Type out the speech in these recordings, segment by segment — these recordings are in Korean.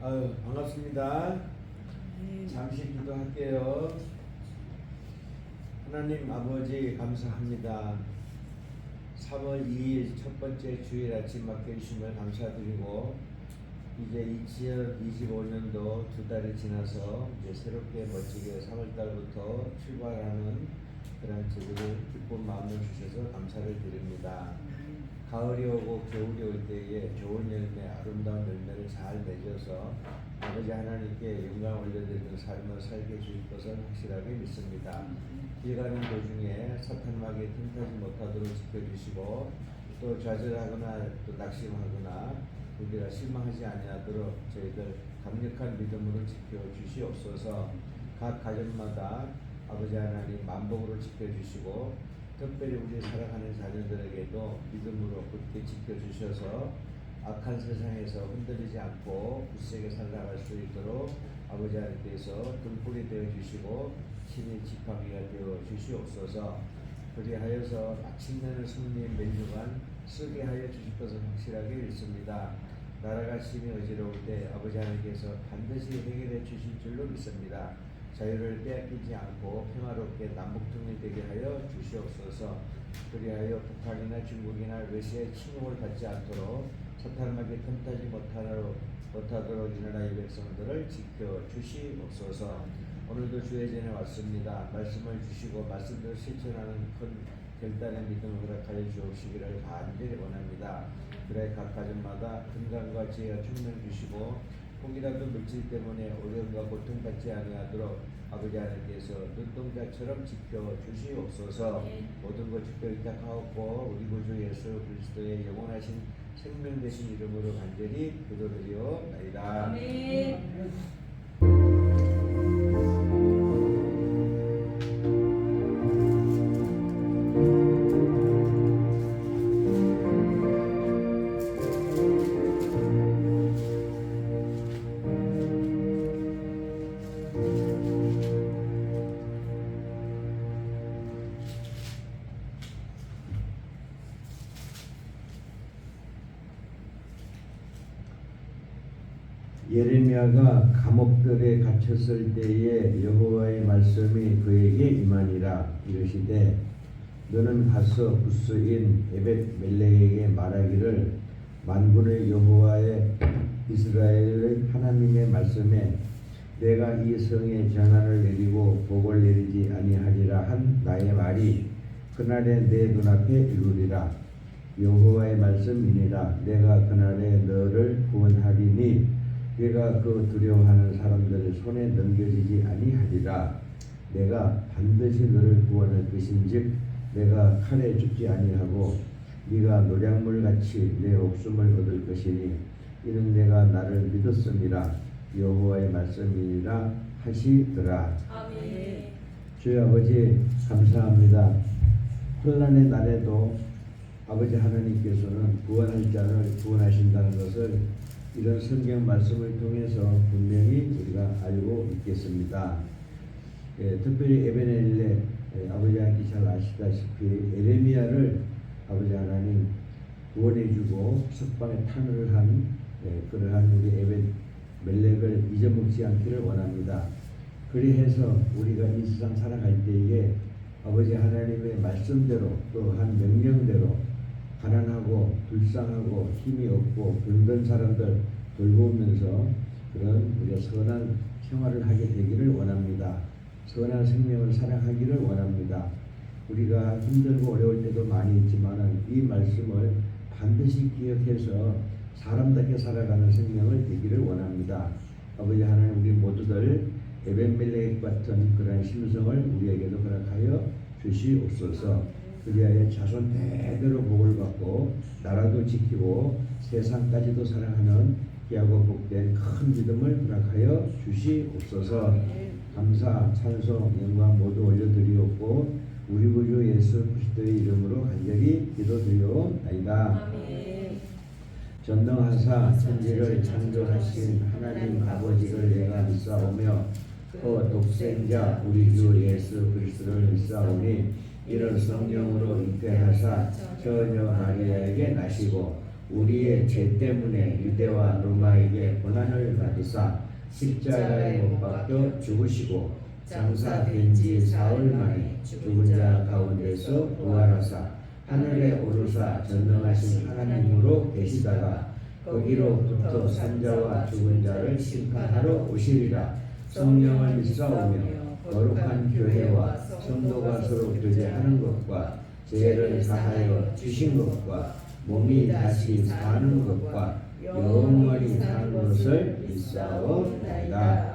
아유, 반갑습니다. 잠시 기도할게요. 하나님 아버지 감사합니다. 3월 2일 첫 번째 주일 아침 맡겨주심을 감사드리고 이제 2025년도 두 달이 지나서 이제 새롭게 멋지게 3월달부터 출발하는 그런 제도를 기쁜 마음을 주셔서 감사를 드립니다. 가을이 오고 겨울이 올 때에 좋은 열매, 아름다운 열매를 잘 맺어서 아버지 하나님께 영광 올려드리는 삶을 살게 해주실 것을 확실하게 믿습니다. 길 가는 도중에 사탄마귀에 틈타지 못하도록 지켜주시고 또 좌절하거나 또 낙심하거나 우리가 실망하지 아니하도록 저희들 강력한 믿음으로 지켜주시옵소서. 각 가정마다 아버지 하나님 만복으로 지켜주시고 특별히 우리 살아가는 자녀들에게도 믿음으로 굳게 지켜주셔서 악한 세상에서 흔들리지 않고 굳세게 살아갈 수 있도록 아버지 하나님께서 등불이 되어주시고 신의 지팡이가 되어 주시옵소서. 그리하여서 마침내는 승리의 맹주간 쓰게 하여 주실 것을 확실하게 믿습니다. 나라가 심히 어지러울 때 아버지 하나님께서 반드시 해결해 주실 줄로 믿습니다. 자유를 빼앗기지 않고 평화롭게 남북통일되게 하여 주시옵소서. 그리하여 북한이나 중국이나 러시아의 침공을 받지 않도록 사탄에게 틈타지 못하도록 이 나라의 백성들을 지켜주시옵소서. 오늘도 주의 전에 왔습니다. 말씀을 주시고 말씀대로 실천하는 큰 결단의 믿음을 허락하여 주옵시기를 간절히 원합니다. 그래 각 가정마다 건강과 지혜가 충만 주시고 혹이라도 물질 때문에 어려움과 고통받지 아니하도록 아버지 하나님께서 눈동자처럼 지켜주시옵소서. 모든 것 주께 의탁하옵고 우리 구주 예수 그리스도의 영원하신 생명 되신 이름으로 간절히 기도드리옵나이다. 아멘. 예레미야가 감옥들에 갇혔을 때에 여호와의 말씀이 그에게 임하니라. 이르시되 너는 가서 부스인 에벳멜렉에게 말하기를 만군의 여호와의 이스라엘의 하나님의 말씀에 내가 이 성에 재난을 내리고 복을 내리지 아니하리라 한 나의 말이 그날에 내 눈앞에 이루리라. 여호와의 말씀이니라. 내가 그날에 너를 구원하리니 내가 그 두려워하는 사람들의 손에 넘겨지지 아니하리라. 내가 반드시 너를 구원할 것인즉 내가 칼에 죽지 아니하고 네가 노량물같이 내 목숨을 얻을 것이니 이는 내가 나를 믿었음이라. 여호와의 말씀이니라 하시더라. 아멘. 주여 아버지 감사합니다. 혼란의 날에도 아버지 하나님께서는 구원할 자를 구원하신다는 것을 이런 성경 말씀을 통해서 분명히 우리가 알고 있겠습니다. 특별히 에베네엘레 아버지 하나님 잘 아시다시피 예레미야를 아버지 하나님 구원해주고 석방의 탄을 한 그러한 우리 에베멜렉을 잊어먹지 않기를 원합니다. 그리해서 우리가 이 세상 살아갈 때에 아버지 하나님의 말씀대로 또한 명령대로 가난하고 불쌍하고 힘이 없고 병든 사람들 돌보면서 그런 우리가 선한 생활을 하게 되기를 원합니다. 선한 생명을 사랑하기를 원합니다. 우리가 힘들고 어려울 때도 많이 있지만 이 말씀을 반드시 기억해서 사람답게 살아가는 생명을 되기를 원합니다. 아버지 하나님 우리 모두들 에벤멜렉 같은 그런 심성을 우리에게도 허락하여 주시옵소서. 그리하여 자손 대대로 복을 받고 나라도 지키고 세상까지도 사랑하는 귀하고 복된 큰 믿음을 허락하여 주시옵소서. 감사 찬송 영광 모두 올려드리옵고 우리 구주 예수 그리스도의 이름으로 간절히 기도드리옵나이다. 전능하사 천지를 창조하신 하나님 아버지를 내가 믿사오며 그 독생자 우리 주 예수 그리스도를 믿사오니 이를 성령으로 잉태하사 처녀 마리아에게 나시고 우리의 죄 때문에 유대와 로마에게 고난을 받으사 십자가에 못 박혀 죽으시고 장사된 지 사흘 만에 죽은 자 가운데서 부활하사 하늘에 오르사 전능하신 하나님으로 계시다가 거기로부터 산자와 죽은 자를 심판하러 오시리라. 성령을 믿사오며 거룩한 교회와 성도가 서로 교제하는 것과 죄를 사하여 주신 것과 몸이 다시 사는 것과 영원히 사는 것을 믿사오나이다.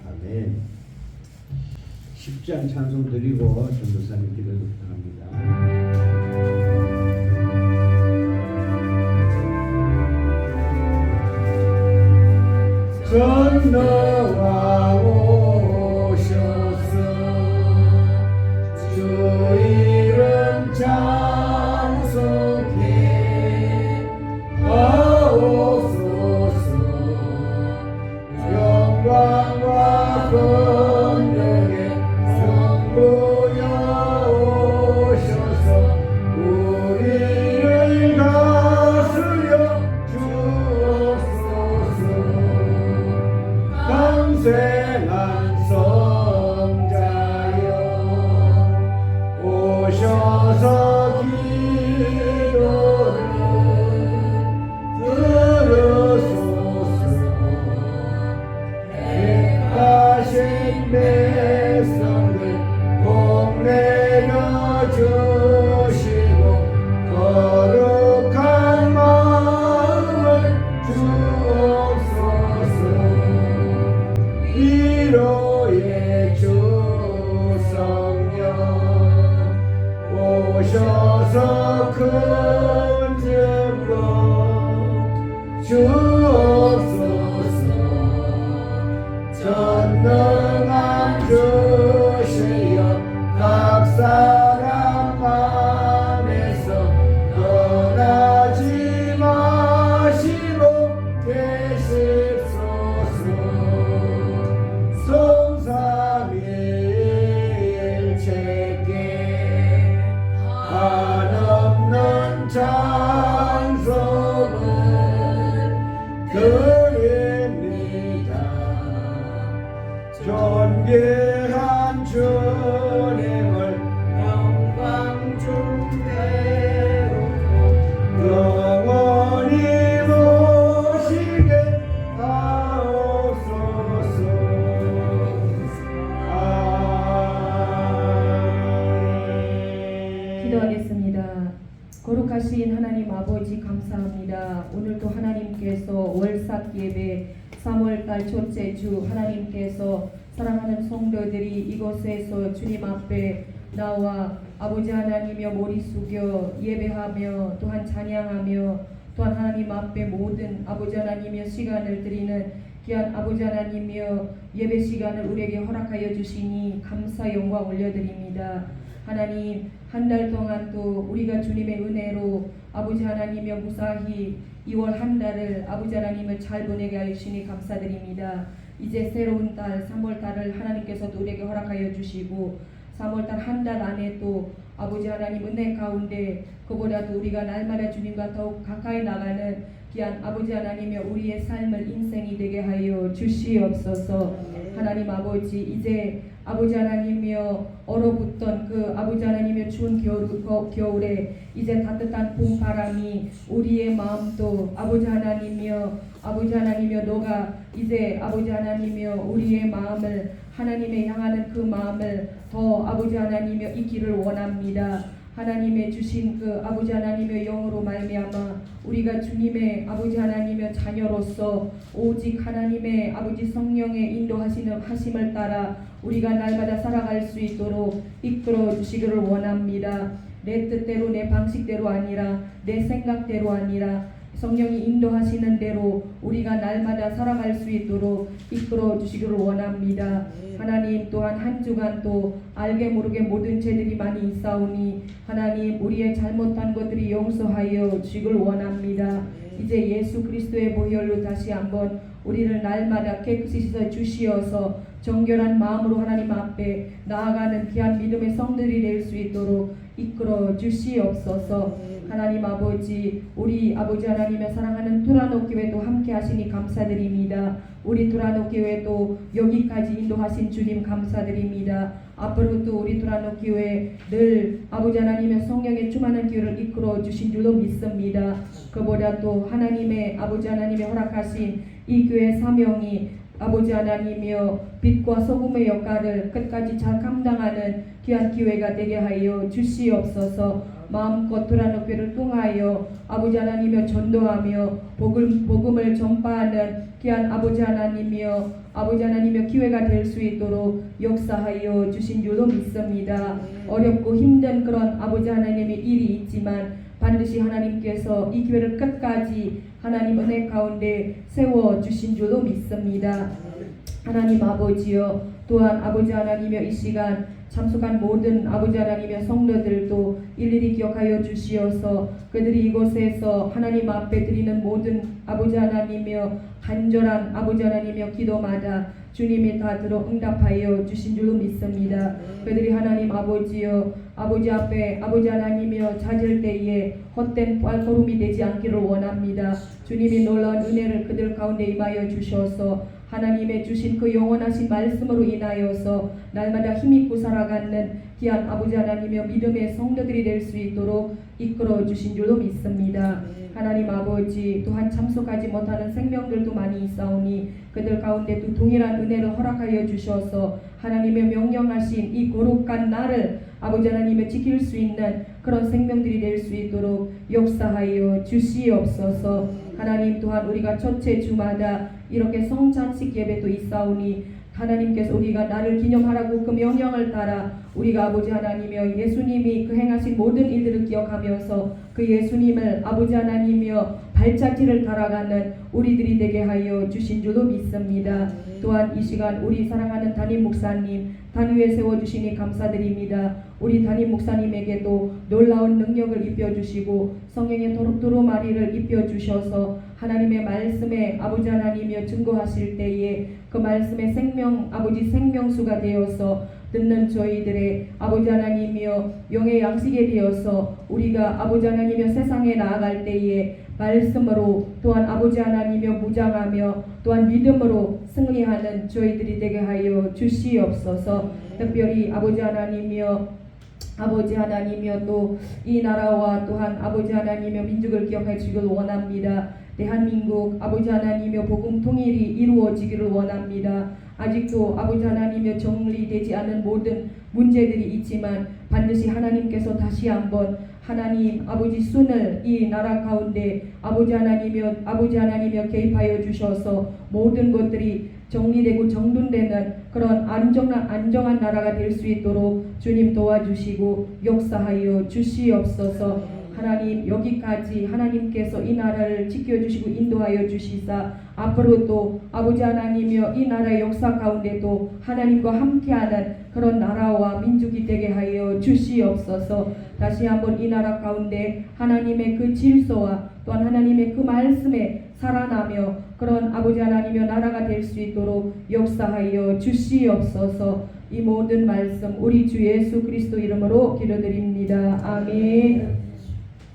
아멘. 10장 찬송 드리고 전도사님 기도 부탁합니다. 전너와 오셔서 주 이름 찬송해 하옵소서. 영광과 권능의 성부여 오셔서 우리를 다스려 주옵소서. 강생한 성자여 오셔서 기도를 들으소서. 택하신 백성들 복내려 주시고 거룩한 마음을 주옵소서. 위로의 주 성령 오셔서 큰 증거 주옵소서. 전능한 주시여 각 사람 맘에서 떠나지 마시고 계십소서. 성삼위일체께 한없는 찬송을 드립니다. 존귀한 주님을 영광 중대로 영원히 모시게 하옵소서. 아멘. 기도하겠습니다. 거룩하신 하나님 아버지 감사합니다. 오늘도 하나님께서 월삭 예배 3월달 첫째 주 하나님께서 사랑하는 성도들이 이곳에서 주님 앞에 나와 아버지 하나님여 머리 숙여 예배하며 또한 찬양하며 또한 하나님 앞에 모든 아버지 하나님여 시간을 드리는 귀한 아버지 하나님여 예배 시간을 우리에게 허락하여 주시니 감사 영광 올려드립니다. 하나님 한 달 동안 또 우리가 주님의 은혜로 아버지 하나님여 무사히 2월 한 달을 아버지 하나님을 잘 보내게 하시니 감사드립니다. 이제 새로운 달 3월 달을 하나님께서도 우리에게 허락하여 주시고 3월 달 한 달 안에 또 아버지 하나님 은혜 가운데 그보다도 우리가 날마다 주님과 더욱 가까이 나가는 귀한 아버지 하나님여 우리의 삶을 인생이 되게 하여 주시옵소서. 하나님 아버지 이제 아버지 하나님이여 얼어붙던 그 아버지 하나님의 추운 겨울에 이제 따뜻한 봄바람이 우리의 마음도 아버지 하나님이여 너가 이제 아버지 하나님이여 우리의 마음을 하나님의 향하는 그 마음을 더 아버지 하나님이여 있기를 원합니다. 하나님의 주신 그 아버지 하나님의 영으로 말미암아 우리가 주님의 아버지 하나님의 자녀로서 오직 하나님의 아버지 성령의 인도하시는 하심을 따라 우리가 날마다 살아갈 수 있도록 이끌어 주시기를 원합니다. 내 뜻대로 내 방식대로 아니라 내 생각대로 아니라 성령이 인도하시는 대로 우리가 날마다 살아갈 수 있도록 이끌어 주시기를 원합니다. 하나님 또한 한 주간 또 알게 모르게 모든 죄들이 많이 있사오니 하나님 우리의 잘못한 것들이 용서하여 주시기를 원합니다. 이제 예수 그리스도의 보혈로 다시 한번 우리를 날마다 깨끗이 씻어 주시어서 정결한 마음으로 하나님 앞에 나아가는 귀한 믿음의 성들이 될 수 있도록 이끌어 주시옵소서. 하나님 아버지, 우리 아버지 하나님의 사랑하는 두라노 교회도 함께 하시니 감사드립니다. 우리 두라노 교회도 여기까지 인도하신 주님 감사드립니다. 앞으로도 우리 두라노 교회 늘 아버지 하나님의 성령의 충만한 교회를 이끌어 주신 줄로 믿습니다. 그보다도 하나님의 아버지 하나님의 허락하신 이 교회 사명이 아버지 하나님이여 빛과 소금의 역할을 끝까지 잘 감당하는 귀한 기회가 되게 하여 주시옵소서. 마음껏 두라노 교회를 통하여 아버지 하나님이여 전도하며 복음을 전파하는 귀한 아버지 하나님이여 아버지 하나님이여 기회가 될 수 있도록 역사하여 주신 줄로 믿습니다. 어렵고 힘든 그런 아버지 하나님의 일이 있지만 반드시 하나님께서 이 기회를 끝까지 하나님 은혜 가운데 세워 주신 줄로 믿습니다. 하나님 아버지여, 또한 아버지 하나님여 이 시간 참석한 모든 아버지 하나님의 성도들도 일일이 기억하여 주시어서 그들이 이곳에서 하나님 앞에 드리는 모든 아버지 하나님이여 간절한 아버지 하나님이여 기도마다 주님이 다 들어 응답하여 주신 줄로 믿습니다. 그들이 하나님 아버지여 아버지 앞에 아버지 하나님이여 찾을 때에 헛된 발걸음이 되지 않기를 원합니다. 주님이 놀라운 은혜를 그들 가운데 임하여 주셔서 하나님의 주신 그 영원하신 말씀으로 인하여서 날마다 힘있고 살아가는 귀한 아버지 하나님의 믿음의 성도들이 될 수 있도록 이끌어 주신 줄로 믿습니다. 하나님 아버지, 또한 참석하지 못하는 생명들도 많이 있사오니 그들 가운데도 동일한 은혜를 허락하여 주셔서 하나님의 명령하신 이 거룩한 날을 아버지 하나님의 지킬 수 있는 그런 생명들이 될 수 있도록 역사하여 주시옵소서. 하나님, 또한 우리가 첫째 주마다 이렇게 성찬식 예배도 있사오니 하나님께서 우리가 나를 기념하라고 그 명령을 따라 우리가 아버지 하나님이여 예수님이 그 행하신 모든 일들을 기억하면서 그 예수님을 아버지 하나님이여 발자취를 따라가는 우리들이 되게 하여 주신 줄로 믿습니다. 또한 이 시간 우리 사랑하는 담임 목사님 단위에 세워주시니 감사드립니다. 우리 담임 목사님에게도 놀라운 능력을 입혀주시고 성령의 도로마리를 입혀주셔서 하나님의 말씀에 아버지 하나님이여 증거하실 때에 그 말씀의 생명 아버지 생명수가 되어서 듣는 저희들의 아버지 하나님이여 영의 양식이 되어서 우리가 아버지 하나님이여 세상에 나아갈 때에 말씀으로 또한 아버지 하나님이여 무장하며 또한 믿음으로 승리하는 저희들이 되게 하여 주시옵소서. 특별히 아버지 하나님이여 또 이 나라와 또한 아버지 하나님이여 민족을 기억해 주기를 원합니다. 대한민국 아버지 하나님이여 복음 통일이 이루어지기를 원합니다. 아직도 아버지 하나님이여 정리되지 않은 모든 문제들이 있지만 반드시 하나님께서 다시 한번 하나님 아버지 손을 이 나라 가운데 아버지 하나님이여 개입하여 주셔서 모든 것들이 정리되고 정돈되는 그런 안정한 나라가 될 수 있도록 주님 도와주시고 역사하여 주시옵소서. 하나님, 여기까지 하나님께서 이 나라를 지켜주시고 인도하여 주시사 앞으로도 아버지 하나님이여 이 나라의 역사 가운데도 하나님과 함께하는 그런 나라와 민족이 되게 하여 주시옵소서. 다시 한번 이 나라 가운데 하나님의 그 질서와 또한 하나님의 그 말씀에 살아나며 그런 아버지 하나님의 나라가 될 수 있도록 역사하여 주시옵소서. 이 모든 말씀 우리 주 예수 그리스도 이름으로 기도드립니다. 아멘.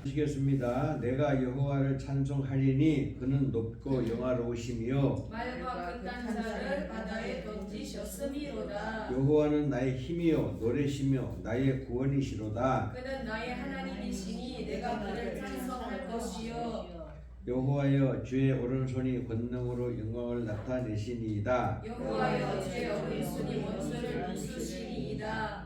보시겠습니다. 내가 여호와를 찬송하리니 그는 높고 영화로우시며 말과 끝난 자를 바다에 던지셨음이로다. 여호와는 나의 힘이요 노래시며 나의 구원이시로다. 그는 나의 하나님이시니 내가 그를 찬송할 것이요. 여호와여 주의 오른손이 권능으로 영광을 나타내시니이다. 여호와여 주의 오른손이 원수를 부수시니이다.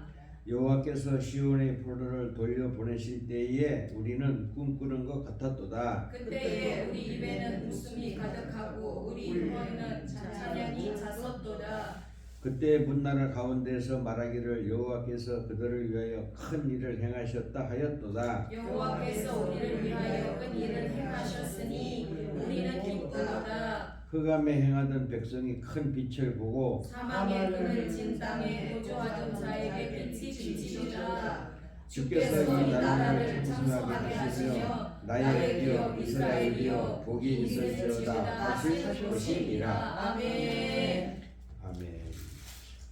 여호와께서 시온의 포로를 돌려보내실 때에 우리는 꿈꾸는 것 같았도다. 그때에 우리 입에는 웃음이 가득하고 우리 혀에는 찬양이 찼었도다. 그때 문나라 가운데서 말하기를 여호와께서 그들을 위하여 큰 일을 행하셨다 하였도다. 여호와께서 우리를 위하여 큰 일을 행하셨으니 우리는 기쁘도다. 흑암에 행하던 백성이 큰 빛을 보고 사망의 끈을 진 땅에 거주하던 자에게 빛이 비치리라. 주께서 이 나라를 창성하게 하시며 나의 기업 이스라엘이여 복이 있을지어다 하실 것이니라. 아멘. 아멘.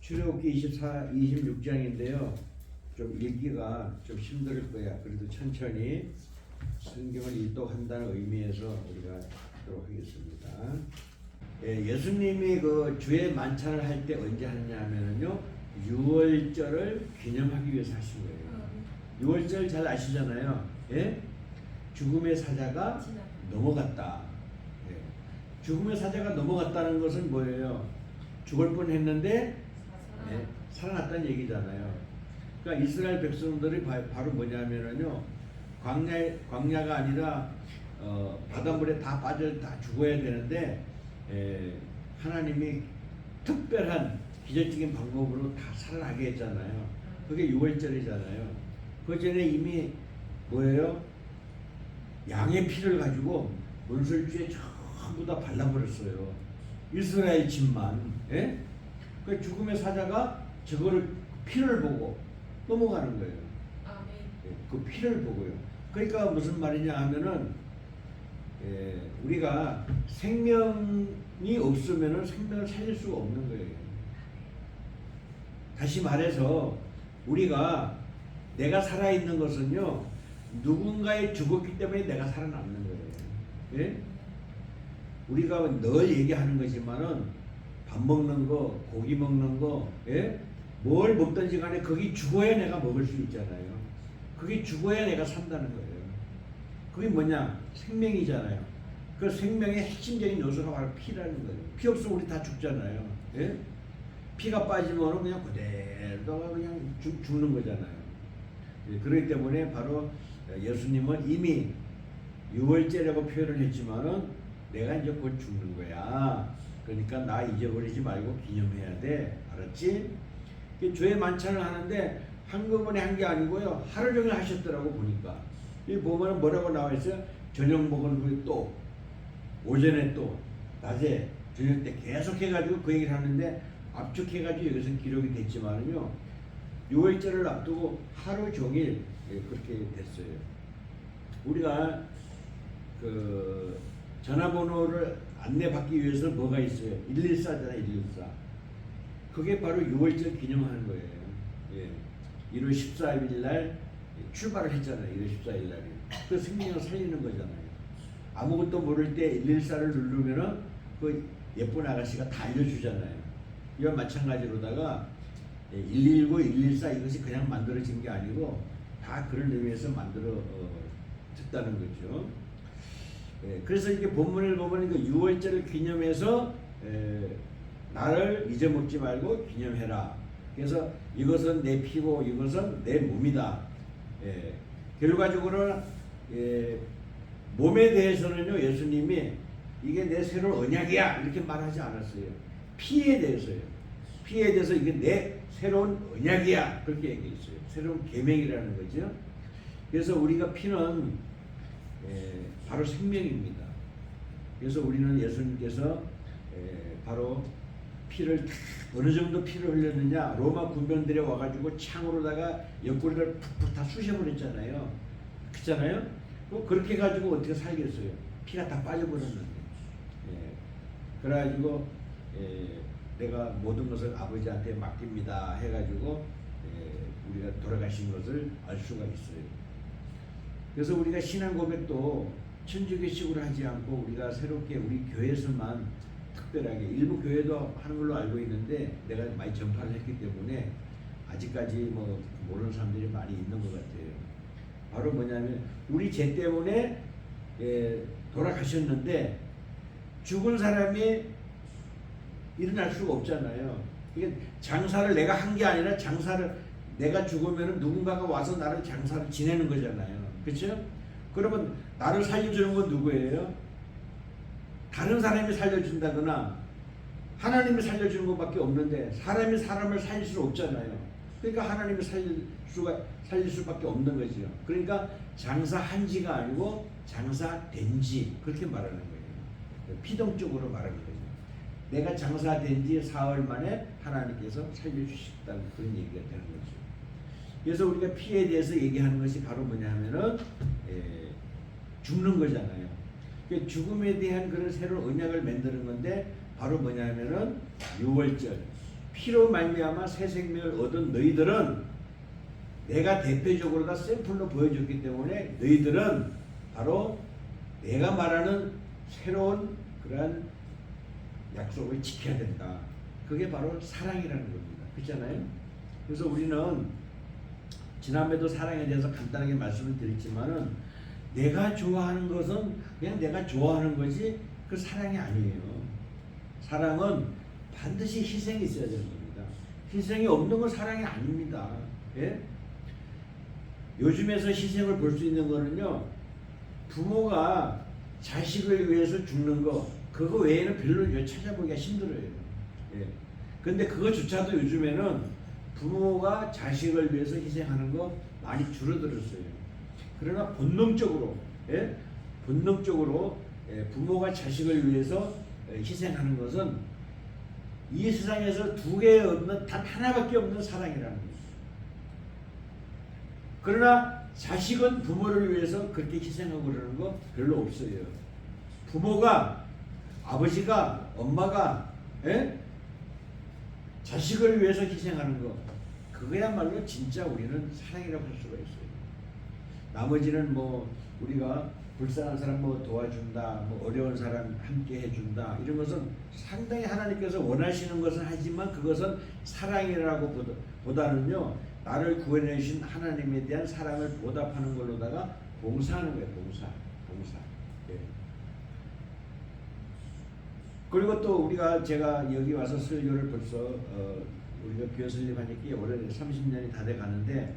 출애굽기 26장인데요. 좀 읽기가 좀 힘들 거야. 그래도 천천히 성경을 일독한다는 의미에서 우리가 하도록 하겠습니다. 예수님이 그 주의 만찬을 할 때 언제 하느냐면요, 6월절을 기념하기 위해서 하신 거예요. 6월절 잘 아시잖아요. 예? 죽음의 사자가 넘어갔다. 예. 죽음의 사자가 넘어갔다는 것은 뭐예요? 죽을 뻔했는데 예, 살아났다는 얘기잖아요. 그러니까 이스라엘 백성들이 바로 뭐냐면은요, 광야가 아니라 바닷물에 다 죽어야 되는데 하나님이 특별한 기적적인 방법으로 다 살아나게 했잖아요. 그게 6월절이잖아요. 그 전에 이미 뭐예요? 양의 피를 가지고 문설주에 전부 다 발라버렸어요. 이스라엘 집만. 예? 그 죽음의 사자가 저거를 피를 보고 넘어가는 거예요. 예, 그 피를 보고요. 그러니까 무슨 말이냐 하면은 우리가 생명이 없으면은 생명을 살릴 수가 없는 거예요. 다시 말해서 우리가 내가 살아있는 것은요, 누군가의 죽었기 때문에 내가 살아남는 거예요. 예? 우리가 늘 얘기하는 거지만은 밥 먹는 거, 고기 먹는 거, 예? 뭘 먹든지 간에 거기 죽어야 내가 먹을 수 있잖아요. 그게 죽어야 내가 산다는 거예요. 그게 뭐냐? 생명이잖아요. 그 생명의 핵심적인 요소가 바로 피라는 거예요. 피 없으면 우리 다 죽잖아요. 예? 피가 빠지면 그냥 그대로 그냥 죽는 거잖아요. 예, 그렇기 때문에 바로 예수님은 이미 6월절이라고 표현을 했지만은 내가 이제 곧 죽는 거야. 그러니까 나 잊어버리지 말고 기념해야 돼. 알았지? 주의 만찬을 하는데 한꺼번에 한 게 아니고요, 하루 종일 하셨더라고. 보니까 이 보면은 뭐라고 나와 있어요? 저녁 먹은 후에 또, 오전에 또, 낮에, 저녁 때 계속 해가지고 그 얘기를 하는데 압축해가지고 여기서 기록이 됐지만은요, 6월절을 앞두고 하루 종일 그렇게 됐어요. 우리가 그 전화번호를 안내받기 위해서 뭐가 있어요? 114잖아요. 114. 그게 바로 6월절 기념하는 거예요. 예. 1월 14일 날 출발을 했잖아요. 1월 14일 날이. 그 생명을 살리는 거잖아요. 아무것도 모를 때 114를 누르면은 그 예쁜 아가씨가 다 알려주잖아요. 이와 마찬가지로다가 119, 114 이것이 그냥 만들어진 게 아니고 다 그런 의미에서 만들어졌다는 거죠. 그래서 이렇게 본문을 보면 그 6월절을 기념해서 나를 잊어먹지 말고 기념해라. 그래서 이것은 내 피고 이것은 내 몸이다. 결과적으로는 몸에 대해서는요, 예수님이 이게 내 새로운 언약이야 이렇게 말하지 않았어요. 피에 대해서요. 피에 대해서 이게 내 새로운 언약이야 그렇게 얘기했어요. 새로운 계명이라는 거죠. 그래서 우리가 피는 바로 생명입니다. 그래서 우리는 예수님께서 바로 피를 어느 정도 피를 흘렸느냐, 로마 군병들이 와가지고 창으로다가 옆구리를 푹푹 다 쑤셔버렸잖아요. 그렇잖아요. 그렇게 해가지고 어떻게 살겠어요? 피가 다 빠져버렸는데. 그래가지고 내가 모든 것을 아버지한테 맡깁니다 해가지고 우리가 돌아가신 것을 알 수가 있어요. 그래서 우리가 신앙 고백도 천주교식으로 하지 않고 우리가 새롭게 우리 교회에서만 특별하게, 일부 교회도 하는 걸로 알고 있는데 내가 많이 전파를 했기 때문에 아직까지 뭐 모르는 사람들이 많이 있는 것 같아요. 바로 뭐냐면 우리 죄 때문에 돌아가셨는데 죽은 사람이 일어날 수가 없잖아요. 이게 장사를 내가 한 게 아니라 장사를 내가 죽으면 누군가가 와서 나를 장사를 지내는 거잖아요. 그렇죠? 그러면 나를 살려주는 건 누구예요? 다른 사람이 살려준다거나 하나님이 살려주는 것밖에 없는데 사람이 사람을 살릴 수 없잖아요. 그러니까 하나님이 살릴 수밖에 없는 거죠. 그러니까 장사한지가 아니고 장사된지 그렇게 말하는 거예요. 피동적으로 말하는 거죠. 내가 장사된 지 4월 만에 하나님께서 살려주셨다는 그런 얘기가 되는 거죠. 그래서 우리가 피에 대해서 얘기하는 것이 바로 뭐냐 하면은 죽는 거잖아요. 그러니까 죽음에 대한 그런 새로운 언약을 만드는 건데 바로 뭐냐 하면은 6월절 피로 말미암아 새 생명을 얻은 너희들은 내가 대표적으로 다 샘플로 보여줬기 때문에 너희들은 바로 내가 말하는 새로운 그러한 약속을 지켜야 된다. 그게 바로 사랑이라는 겁니다. 그렇잖아요? 그래서 우리는 지난번에도 사랑에 대해서 간단하게 말씀을 드렸지만은 내가 좋아하는 것은 그냥 내가 좋아하는 거지 그 사랑이 아니에요. 사랑은 반드시 희생이 있어야 되는 겁니다. 희생이 없는 건 사랑이 아닙니다. 예? 요즘에서 희생을 볼 수 있는 거는요, 부모가 자식을 위해서 죽는 거 그거 외에는 별로 찾아보기가 힘들어요. 예. 근데 그거조차도 요즘에는 부모가 자식을 위해서 희생하는 거 많이 줄어들었어요. 그러나 본능적으로, 예? 본능적으로 부모가 자식을 위해서 희생하는 것은 이 세상에서 두 개 없는 단 하나밖에 없는 사랑이라는 거죠. 그러나 자식은 부모를 위해서 그렇게 희생하고 그러는 거 별로 없어요. 부모가, 아버지가, 엄마가 자식을 위해서 희생하는 거 그거야말로 진짜 우리는 사랑이라고 할 수가 있어요. 나머지는 뭐 우리가 불쌍한 사람 뭐 도와준다, 뭐 어려운 사람 함께 해준다 이런 것은 상당히 하나님께서 원하시는 것은 하지만 그것은 사랑이라고 보다는요 나를 구원해 주신 하나님에 대한 사랑을 보답하는 걸로다가 봉사하는 거예요. 봉사. 예. 그리고 또 우리가 제가 여기 와서 설교를 벌써 우리가 교회 설립한 지 꽤 오래돼 30년이 다 돼 가는데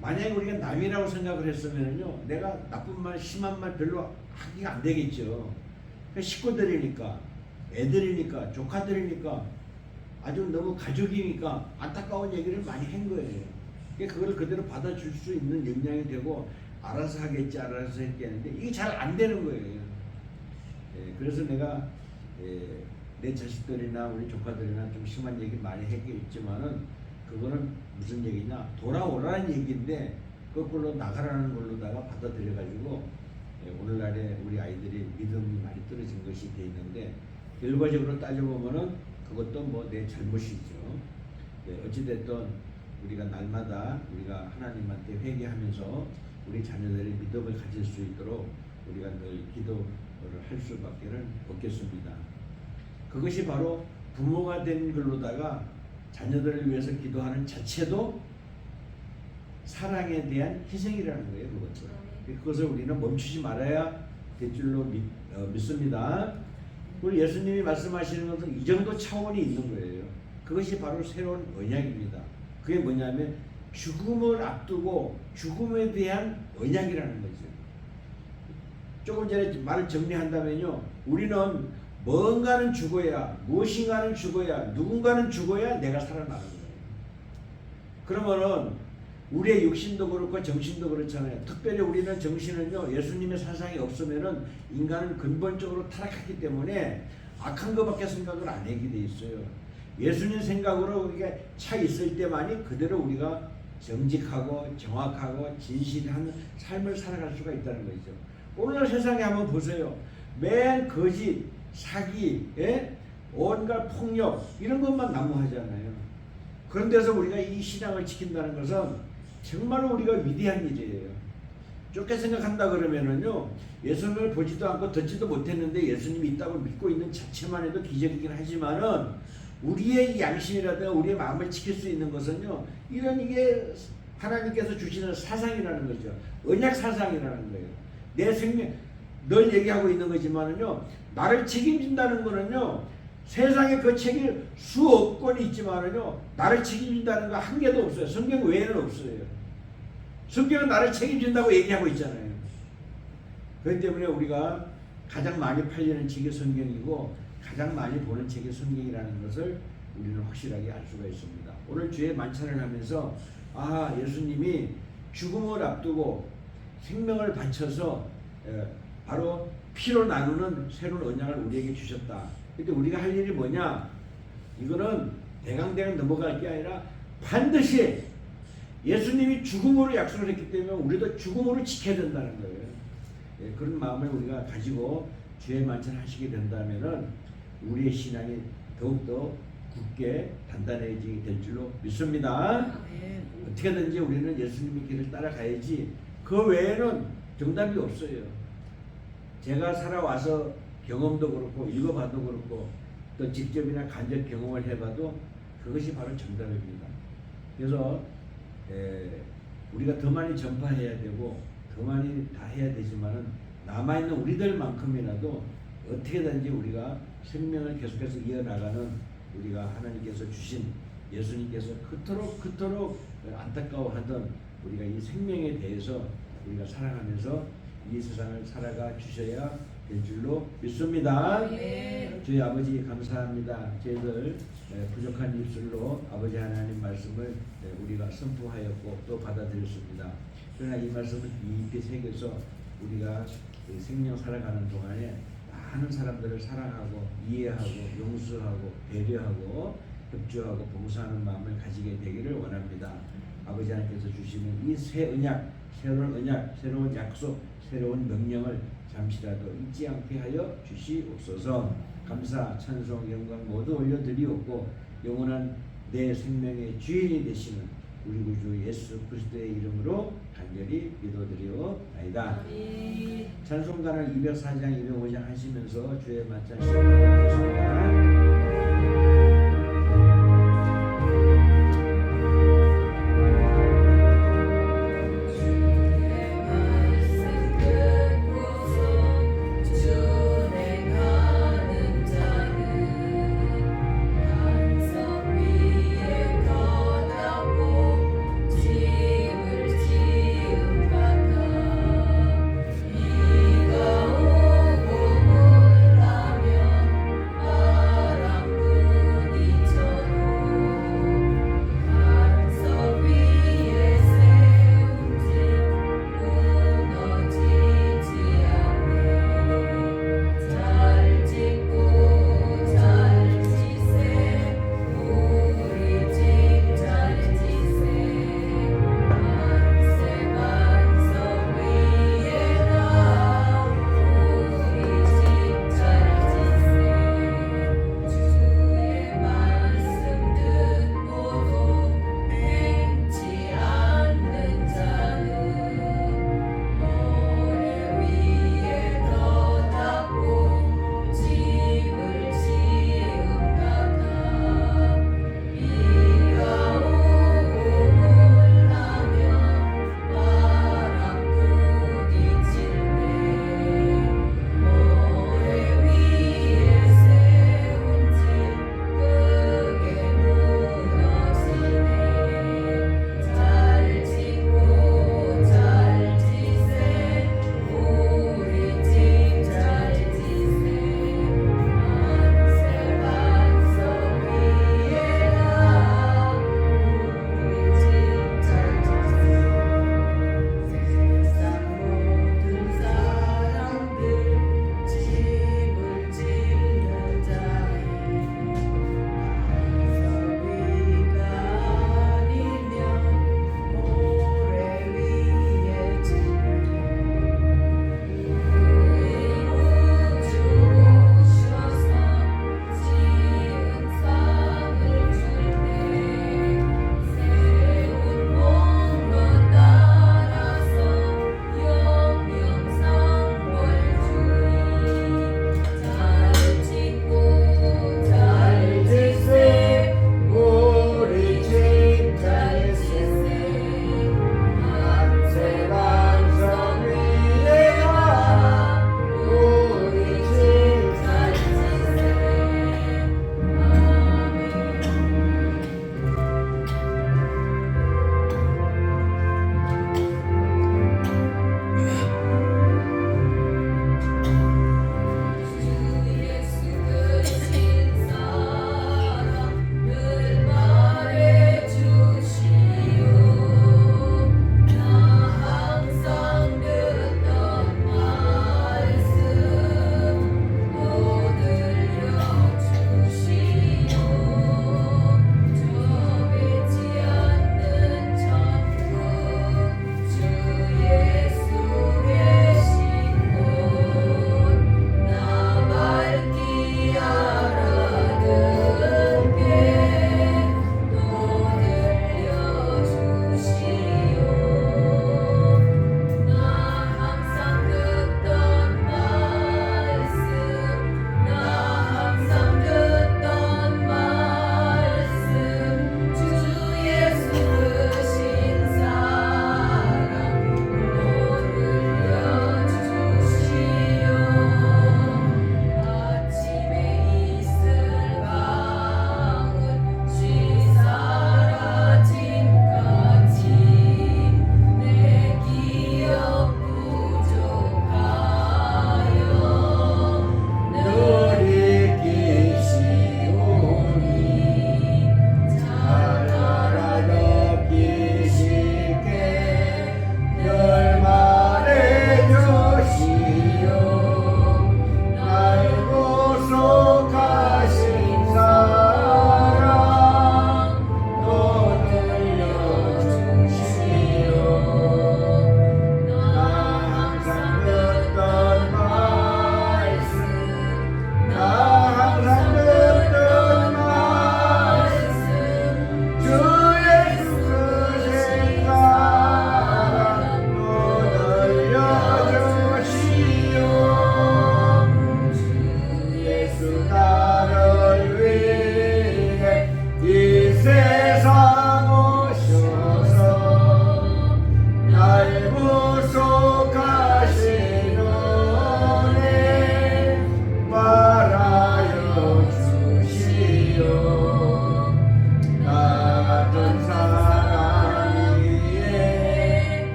만약에 우리가 남이라고 생각을 했으면요 내가 나쁜 말 심한 말 별로 하기가 안 되겠죠. 식구들이니까 애들이니까 조카들이니까 아주 너무 가족이니까 안타까운 얘기를 많이 한 거예요. 그걸 그대로 받아줄 수 있는 역량이 되고 알아서 하겠지 알아서 했겠는데 이게 잘 안 되는 거예요. 그래서 내가 내 자식들이나 우리 조카들이나 좀 심한 얘기 많이 했겠지만은 그거는 무슨 얘기냐 돌아오라는 얘기인데 거꾸로 나가라는 걸로다가 받아들여가지고 오늘날에 우리 아이들이 믿음이 많이 떨어진 것이 돼 있는데 결과적으로 따져보면은 그것도 뭐 내 잘못이죠. 어찌됐든 우리가 날마다 우리가 하나님한테 회개하면서 우리 자녀들의 믿음을 가질 수 있도록 우리가 늘 기도를 할 수밖에 없겠습니다. 그것이 바로 부모가 된 걸로다가 자녀들을 위해서 기도하는 자체도 사랑에 대한 희생이라는 거예요. 그것을 우리는 멈추지 말아야 될 줄로 믿습니다. 우리 예수님이 말씀하시는 것은 이 정도 차원이 있는 거예요. 그것이 바로 새로운 언약입니다. 그게 뭐냐면 죽음을 앞두고 죽음에 대한 언약이라는 거죠. 조금 전에 말을 정리한다면요. 우리는 뭔가는 죽어야, 무엇인가는 죽어야, 누군가는 죽어야 내가 살아나는 거예요. 그러면은 우리의 육신도 그렇고 정신도 그렇잖아요. 특별히 우리는 정신은요. 예수님의 사상이 없으면은 인간은 근본적으로 타락했기 때문에 악한 것밖에 생각을 안 하게 돼 있어요. 예수님 생각으로 우리가 차 있을 때만이 그대로 우리가 정직하고 정확하고 진실한 삶을 살아갈 수가 있다는 거죠. 오늘날 세상에 한번 보세요. 매일 거짓, 사기, 온갖 폭력 이런 것만 난무하잖아요. 그런 데서 우리가 이 신앙을 지킨다는 것은 정말로 우리가 위대한 일이에요. 좁게 생각한다 그러면은요 예수님을 보지도 않고 듣지도 못했는데 예수님이 있다고 믿고 있는 자체만 해도 기적이긴 하지만은 우리의 양심이라든가 우리의 마음을 지킬 수 있는 것은요 이게 하나님께서 주시는 사상이라는 거죠. 언약 사상이라는 거예요. 내 생명 늘 얘기하고 있는 거지만은요 나를 책임진다는 거는요 세상에 그 책임 수억 건이 있지만은요 나를 책임진다는 거 한 개도 없어요. 성경 외에는 없어요. 성경은 나를 책임진다고 얘기하고 있잖아요. 그렇기 때문에 우리가 가장 많이 팔리는 책이 성경이고 가장 많이 보는 책이 성경이라는 것을 우리는 확실하게 알 수가 있습니다. 오늘 주의 만찬을 하면서 예수님이 죽음을 앞두고 생명을 바쳐서 바로 피로 나누는 새로운 언약을 우리에게 주셨다. 근데 우리가 할 일이 뭐냐? 이거는 대강대강 넘어갈 게 아니라 반드시 예수님이 죽음으로 약속을 했기 때문에 우리도 죽음으로 지켜야 된다는 거예요. 그런 마음을 우리가 가지고 주의 만찬 하시게 된다면은 우리의 신앙이 더욱더 굳게 단단해지게 될 줄로 믿습니다. 어떻게든지 우리는 예수님의 길을 따라가야지 그 외에는 정답이 없어요. 제가 살아와서 경험도 그렇고 읽어봐도 그렇고 또 직접이나 간접 경험을 해봐도 그것이 바로 정답입니다. 그래서 우리가 더 많이 전파해야 되고 더 많이 다 해야 되지만은 남아있는 우리들만큼이라도 어떻게든지 우리가 생명을 계속해서 이어나가는 우리가 하나님께서 주신 예수님께서 그토록 안타까워하던 우리가 이 생명에 대해서 우리가 사랑하면서 이 세상을 살아가 주셔야 될 줄로 믿습니다. 저희 아버지 감사합니다. 저희들 부족한 입술로 아버지 하나님 말씀을 우리가 선포하였고 또 받아들였습니다. 그러나 이 말씀을 깊이 새겨서 우리가 생명 살아가는 동안에 많은 사람들을 사랑하고 이해하고 용서하고 배려하고 협조하고 봉사하는 마음을 가지게 되기를 원합니다. 아버지 하나님께서 주시는 이 새 언약, 새로운 언약, 새로운 약속, 새로운 명령을 잠시라도 잊지 않게 하여 주시옵소서. 감사, 찬송, 영광 모두 올려드리옵고 영원한 내 생명의 주인이 되시는 우리 구주 예수 그리스도의 이름으로 간절히 기도드리옵나이다. 찬송가를 204장, 205장 하시면서 주의 만찬 시작하겠습니다. 아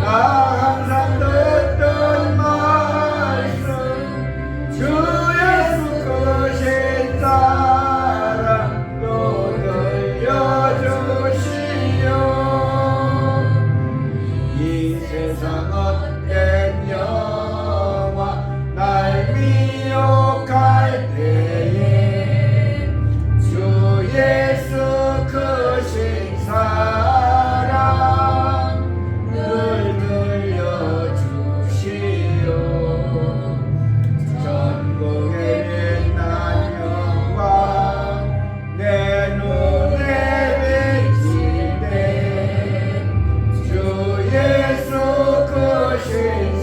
나 항상 듣던 말씀 주 예수 크신 사랑도 들려주시오. 이 세상 헛된 영화 날 미혹할 때에 주 예수 크신 사랑 늘 들려주시오. 전국에 빛난 영광 내 눈에 비치네 주 예수 크신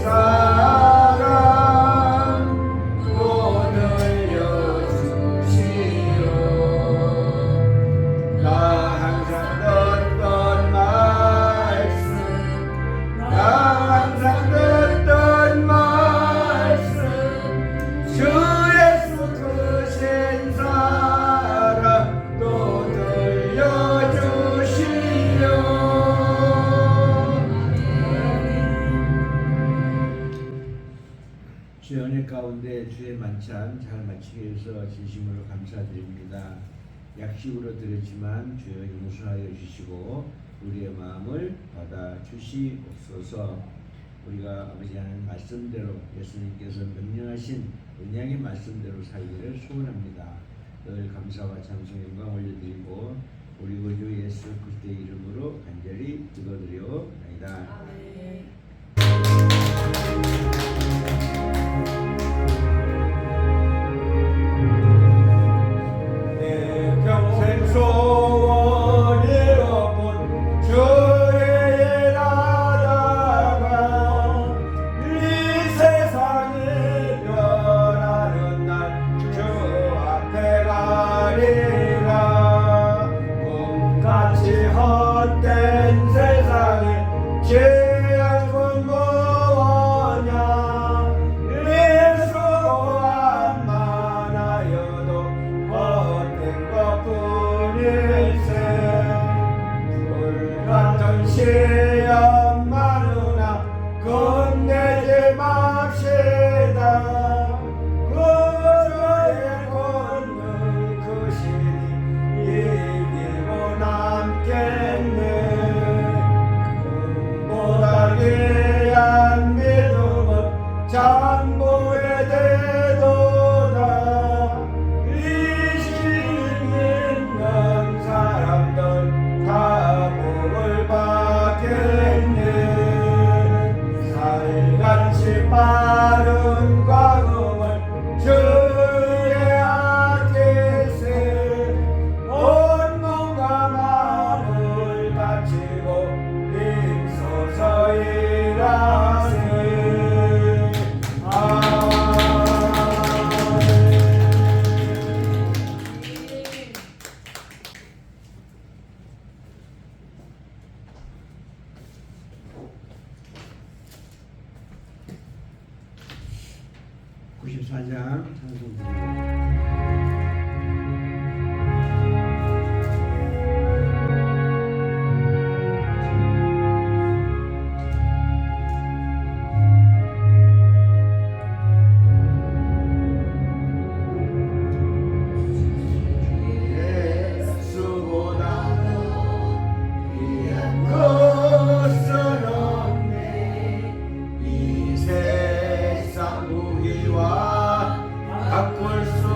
사랑 또 들려주시오. 나 항상 듣던 말씀 나 항상 듣던 말씀 주 예수 크신 사랑 또 들려주시오. 주의 은혜 가운데 주의 만찬 잘 마치게 해서 진심으로 감사드립니다. 약식으로 드렸지만 주여 용서하여 주시고 우리의 마음을 받아 주시옵소서. 우리가 아버지 하나님 말씀대로 예수님께서 명령하신 언약의 말씀대로 살기를 소원합니다. 늘 감사와 찬송 영광 올려드리고 우리 구주 예수 그리스도의 이름으로 간절히 기도드리옵나이다. 내 평생 소원이었던 주의 나라가 이 세상이 변하는 날 주 앞에 가리라. 꿈같이 헛된 세상에 죄악은 무엇냐. 수고한 많아여도 헛된 것뿐일세. 불같은 시험 많으나 겁내지 맙시다. 구주의 권능 크시니 이기고 남겠네. 금보다 귀한 믿음은 장보에 되도다. 의심 있는 사람들 다 복을 받겠네. 살같이 빠른 과금을 주의 아께세. 온 몸과 마음을 바치고 힘써서 일하세. 아멘. 94장 찬송드립니다. 이 세상 무기와 바꿀 수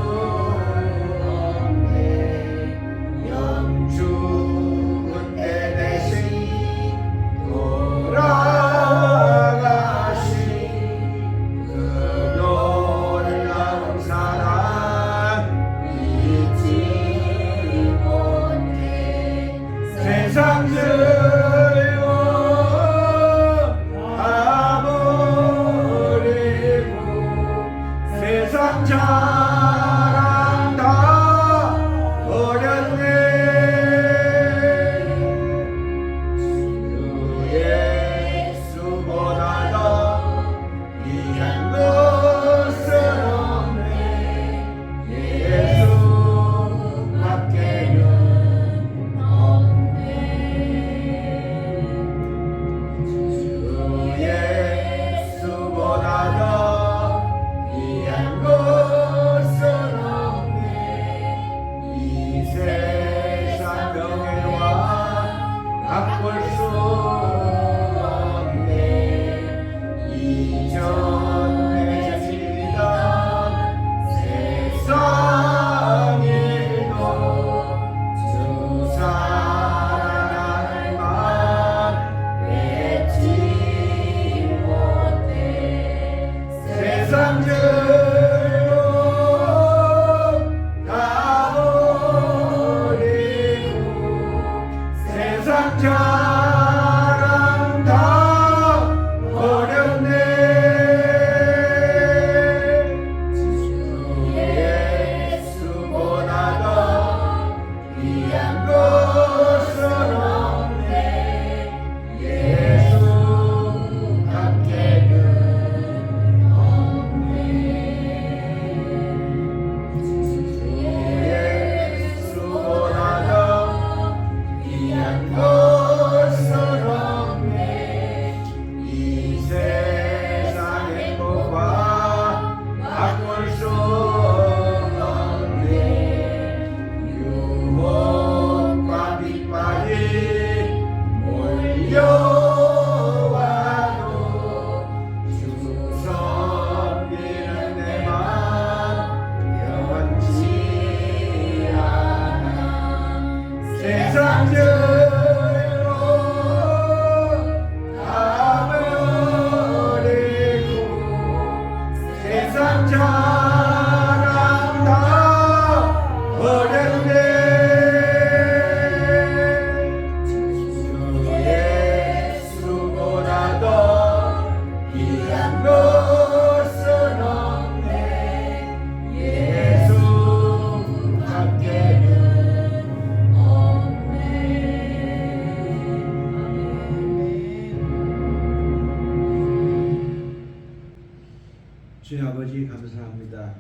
주여 아버지 감사합니다.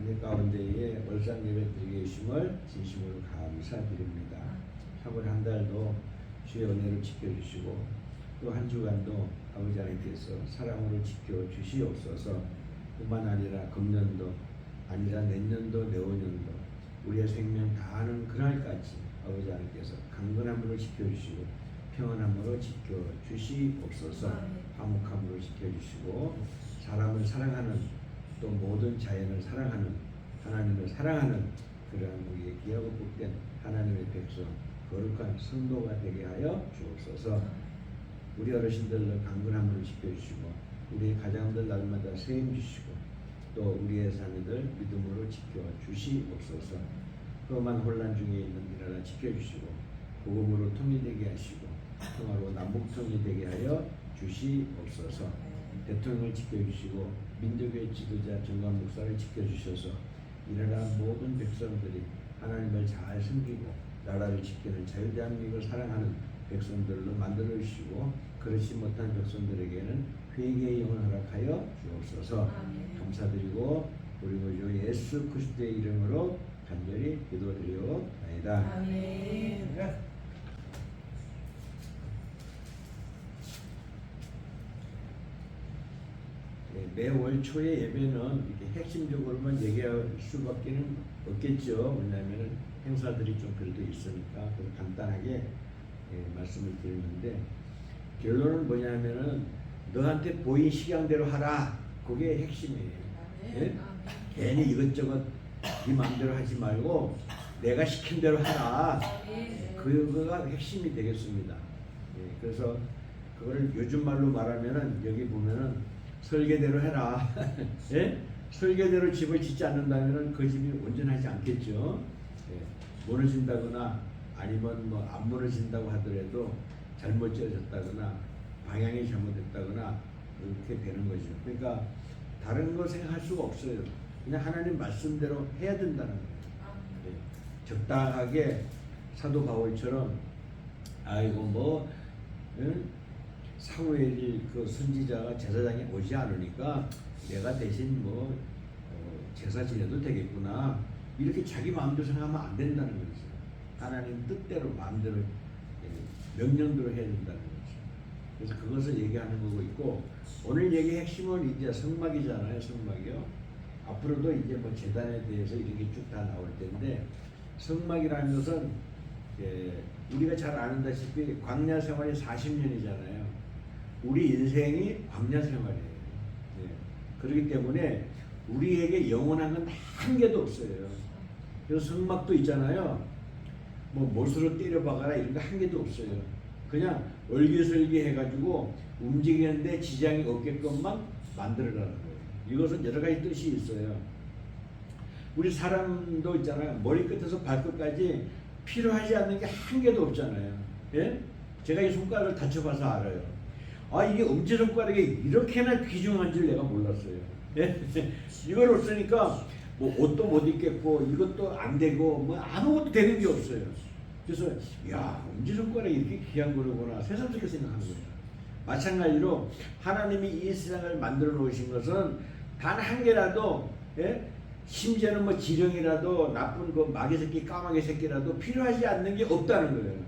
은혜 가운데에 월상 예배 드리게 해주심을 진심으로 감사드립니다. 3월 한 달도 주의 은혜로 지켜주시고 또 한 주간도 아버지 하나님께서 사랑으로 지켜주시옵소서. 뿐만 아니라 금년도 아니라 내년도 내후년도 우리의 생명 다하는 그날까지 아버지 하나님께서 강건함으로 지켜주시고 평안함으로 지켜주시옵소서. 화목함으로 지켜주시고 사람을 사랑하는 또 모든 자연을 사랑하는 하나님을 사랑하는 그러한 우리의 귀하고 복된 하나님의 백성 거룩한 성도가 되게 하여 주옵소서. 우리 어르신들을 강건함으로 지켜주시고 우리의 가장들 날마다 세임 주시고 또 우리의 자녀들 믿음으로 지켜주시옵소서. 험한 혼란 중에 있는 이 나라 지켜주시고 복음으로 통일되게 하시고 평화로 남북통일되게 하여 주시옵소서. 대통령을 지켜주시고 민족의 지도자 정관 목사를 지켜주셔서 이 나라 모든 백성들이 하나님을 잘 섬기고 나라를 지키는 자유대한민국을 사랑하는 백성들로 만들어 주시고 그렇지 못한 백성들에게는 회개의 영을 허락하여 주옵소서. 감사드리고 우리 구주 예수 그리스도의 이름으로 간절히 기도드리옵나이다. 아멘. 매월 초의 예배는 이렇게 핵심적으로만 얘기할 수밖에 없겠죠. 왜냐하면 행사들이 좀 그래도 있으니까 간단하게 말씀을 드리는데 결론은 뭐냐면은 너한테 보인 식양대로 하라. 그게 핵심이에요. 예? 괜히 이것저것 네 마음대로 하지 말고 내가 시킨 대로 하라. 그거가 핵심이 되겠습니다. 예, 그래서 그거를 요즘 말로 말하면은 여기 보면은 설계대로 해라. 예? 설계대로 집을 짓지 않는다면은 그 집이 온전하지 않겠죠. 예, 무너진다거나 아니면 뭐 안 무너진다고 하더라도 잘못 지어졌다거나 방향이 잘못됐다거나 그렇게 되는 거죠. 그러니까 다른 거 생각할 수가 없어요. 그냥 하나님 말씀대로 해야 된다는 거예요. 예, 적당하게 사도 바울처럼 아이고 뭐 사무엘이 그 선지자가 제사장에 오지 않으니까 내가 대신 뭐 제사 지내도 되겠구나 이렇게 자기 마음대로 생각하면 안 된다는 거죠. 하나님 뜻대로 마음대로 명령대로 해야 된다는 거죠. 그래서 그것을 얘기하는 거고 있고 오늘 얘기의 핵심은 이제 성막이잖아요. 성막이요. 앞으로도 이제 뭐 제단에 대해서 이런 게 쭉 다 나올 텐데 성막이라는 것은 우리가 잘 아는다시피 광야 생활이 40년이잖아요. 우리 인생이 광야 생활이에요. 그렇기 때문에 우리에게 영원한 건 한 개도 없어요. 그래서 성막도 있잖아요. 뭐 못으로 때려박아라 이런 거 한 개도 없어요. 그냥 얼기설기 해가지고 움직이는데 지장이 없게끔만 만들어라는 거예요. 이것은 여러 가지 뜻이 있어요. 우리 사람도 있잖아요. 머리끝에서 발끝까지 필요하지 않는 게 한 개도 없잖아요. 예? 제가 이 손가락을 다쳐봐서 알아요. 아 이게 엄지손가락이 이렇게나 귀중한 줄 내가 몰랐어요. 예? 이걸 없으니까 뭐 옷도 못 입겠고 이것도 안 되고 뭐 아무것도 되는 게 없어요. 그래서 야 엄지손가락이 이렇게 귀한 거구나 새삼스럽게 생각하는 거예요. 마찬가지로 하나님이 이 세상을 만들어 놓으신 것은 단 한 개라도 심지어는 뭐 지령이라도 나쁜 그 마귀 새끼 까마귀 새끼라도 필요하지 않는 게 없다는 거예요.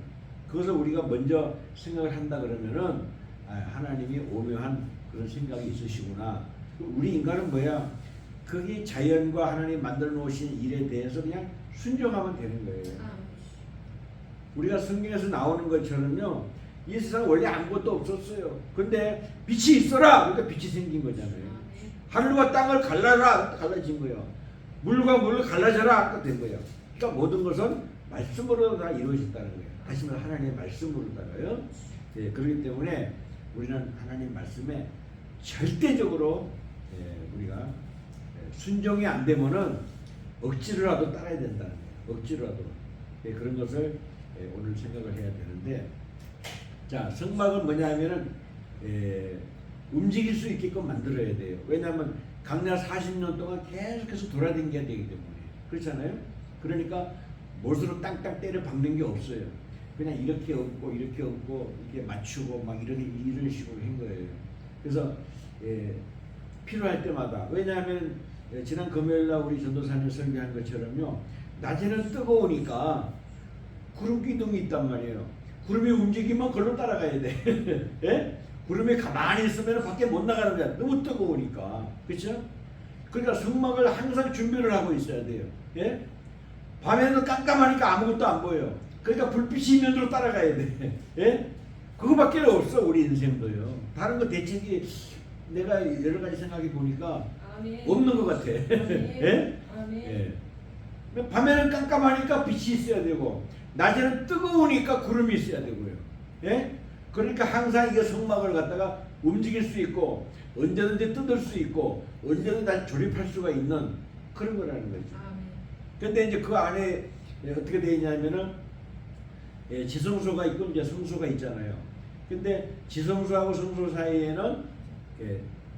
그것을 우리가 먼저 생각을 한다 그러면은 하나님이 오묘한 그런 생각이 있으시구나. 우리 인간은 뭐야? 그게 자연과 하나님 만들어 놓으신 일에 대해서 그냥 순종하면 되는 거예요. 우리가 성경에서 나오는 것처럼요. 이 세상 원래 아무것도 없었어요. 근데 빛이 있어라. 그러니까 빛이 생긴 거잖아요. 하늘과 땅을 갈라라. 갈라진 거예요. 물과 물을 갈라져라. 그러니까 된 거예요. 그러니까 모든 것은 말씀으로 다 이루어졌다는 거예요. 다시 말해 하나님의 말씀으로다가요. 예, 그렇기 때문에 우리는 하나님 말씀에 절대적으로 우리가 순종이 안 되면은 억지로라도 따라야 된다는 거예요. 억지로라도. 예, 그런 것을 오늘 생각을 해야 되는데 자 성막은 뭐냐면은 움직일 수 있게끔 만들어야 돼요. 왜냐하면 광야 40년 동안 계속해서 돌아다녀야 되기 때문에 그렇잖아요. 그러니까 못으로 땅땅 때려 박는 게 없어요. 그냥 이렇게 얹고 이렇게 얹고 이렇게 맞추고 막 이런 식으로 한 거예요. 그래서 필요할 때마다. 왜냐하면 지난 금요일날 우리 전도사님 설교한 것처럼요, 낮에는 뜨거우니까 구름 기둥이 있단 말이에요. 구름이 움직이면 그걸로 따라가야 돼. 예? 구름이 가만히 있으면 밖에 못 나가는 거야. 너무 뜨거우니까. 그렇죠? 그러니까 성막을 항상 준비를 하고 있어야 돼요. 예? 밤에는 깜깜하니까 아무것도 안 보여요. 그러니까 불빛이 있는 대로 따라가야 돼. 예? 그거밖에 없어, 우리 인생도요. 다른 거 대책이 내가 여러 가지 생각해 보니까 아멘. 없는 것 같아. 아멘. 예? 아멘. 예. 밤에는 깜깜하니까 빛이 있어야 되고, 낮에는 뜨거우니까 구름이 있어야 되고요. 예? 그러니까 항상 이게 성막을 갖다가 움직일 수 있고, 언제든지 뜯을 수 있고, 언제든지 다시 조립할 수가 있는 그런 거라는 거죠. 아멘. 근데 이제 그 안에 어떻게 되어 있냐면은 지성소가 있고 이제 성소가 있잖아요. 근데 지성소하고 성소 사이에는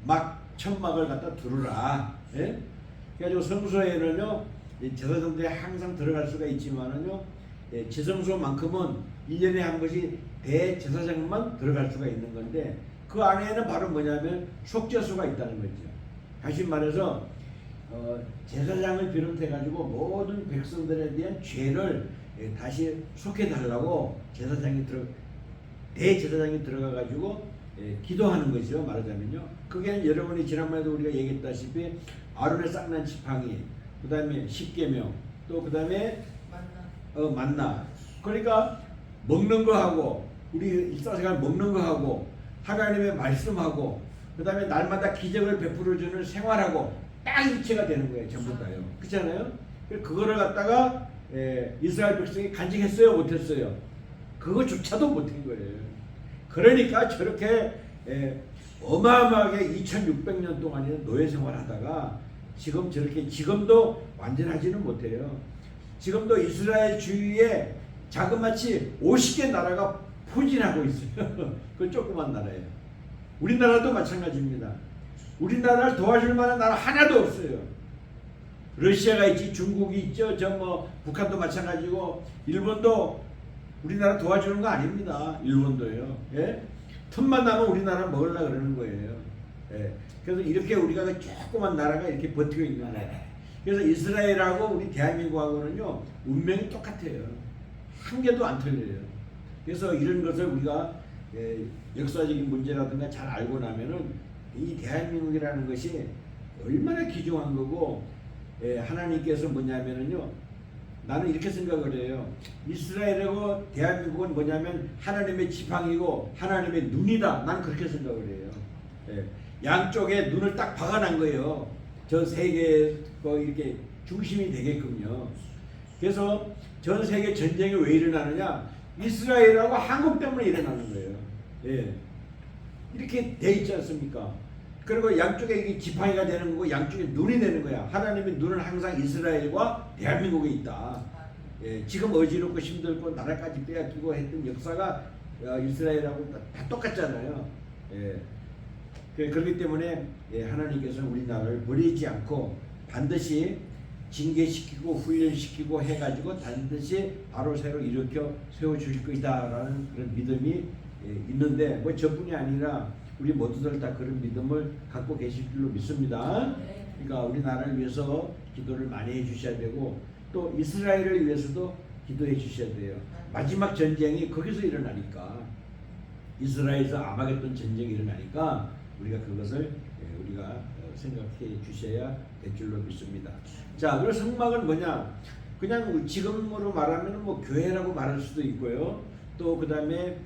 막 천막을 갖다 두르라. 예? 그래가지고 성소에는요, 제사장들이 항상 들어갈 수가 있지만은요, 지성소만큼은 1년에 한 번씩 대제사장만 들어갈 수가 있는 건데, 그 안에는 바로 뭐냐면 속죄소가 있다는 거죠. 다시 말해서 제사장을 비롯해가지고 모든 백성들에 대한 죄를 다시 속해달라고 대제사장이 들어가가지고 기도하는 거죠. 말하자면요. 그게 여러분이 지난번에도 우리가 얘기했다시피 아론의 쌍난 지팡이, 그 다음에 십계명, 또 그 다음에 만나. 그러니까 먹는 거 하고, 우리 일상생활 먹는 거 하고, 하나님의 말씀하고, 그 다음에 날마다 기적을 베풀어주는 생활하고 딱 일체가 되는 거예요. 전부 다요. 그렇잖아요? 그거를 갖다가 이스라엘 백성이 간직했어요? 못했어요? 그거조차도 못한 거예요. 그러니까 저렇게 어마어마하게 2600년 동안이나 노예 생활하다가 지금 저렇게, 지금도 완전하지는 못해요. 지금도 이스라엘 주위에 자그마치 50개 나라가 포진하고 있어요. 그 조그만 나라예요. 우리나라도 마찬가지입니다. 우리나라를 도와줄 만한 나라 하나도 없어요. 러시아가 있지, 중국이 있죠, 북한도 마찬가지고, 일본도 우리나라 도와주는 거 아닙니다. 일본도요. 예? 틈만 나면 우리나라 먹으려고 그러는 거예요. 예. 그래서 이렇게 우리가 조그만 나라가 이렇게 버티고 있는 거예요. 그래서 이스라엘하고 우리 대한민국하고는요, 운명이 똑같아요. 한 개도 안 틀려요. 그래서 이런 것을 우리가 역사적인 문제라든가 잘 알고 나면은 이 대한민국이라는 것이 얼마나 귀중한 거고, 하나님께서 뭐냐면은요, 나는 이렇게 생각을 해요. 이스라엘하고 대한민국은 뭐냐면 하나님의 지팡이고 하나님의 눈이다. 난 그렇게 생각을 해요. 양쪽에 눈을 딱 박아놓은 거예요. 전 세계에 이렇게 중심이 되게끔요. 그래서 전 세계 전쟁이 왜 일어나느냐? 이스라엘하고 한국 때문에 일어나는 거예요. 예. 이렇게 돼 있지 않습니까? 그리고 양쪽에 이게 지팡이가 되는 거고 양쪽에 눈이 되는 거야. 하나님의 눈은 항상 이스라엘과 대한민국에 있다. 예. 지금 어지럽고 힘들고 나라까지 빼앗기고 했던 역사가 이스라엘하고 다 똑같잖아요. 예. 그렇기 때문에 하나님께서 우리나라를 버리지 않고 반드시 징계시키고 훈련시키고 해가지고 반드시 바로 새로 일으켜 세워주실 것이다라는 그런 믿음이 있는데, 뭐 저뿐이 아니라 우리 모두들 다 그런 믿음을 갖고 계실 줄로 믿습니다. 그러니까 우리나라를 위해서 기도를 많이 해주셔야 되고, 또 이스라엘을 위해서도 기도해 주셔야 돼요. 마지막 전쟁이 거기서 일어나니까, 이스라엘에서 아마겟돈 전쟁이 일어나니까 우리가 그것을 우리가 생각해 주셔야 될 줄로 믿습니다. 자, 그리고 성막은 뭐냐? 그냥 지금으로 말하면 뭐 교회라고 말할 수도 있고요. 또 그 다음에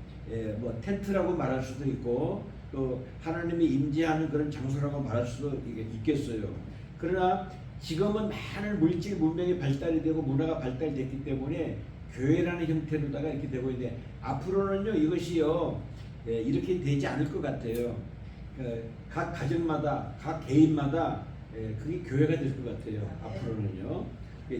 뭐 텐트라고 말할 수도 있고, 또 하나님이 임재하는 그런 장소라고 말할 수도 있겠어요. 그러나 지금은 많은 물질 문명이 발달이 되고 문화가 발달됐기 때문에 교회라는 형태로다가 이렇게 되고 있는데, 앞으로는요 이것이요 이렇게 되지 않을 것 같아요. 각 가정마다, 각 개인마다 그게 교회가 될 것 같아요. 앞으로는요.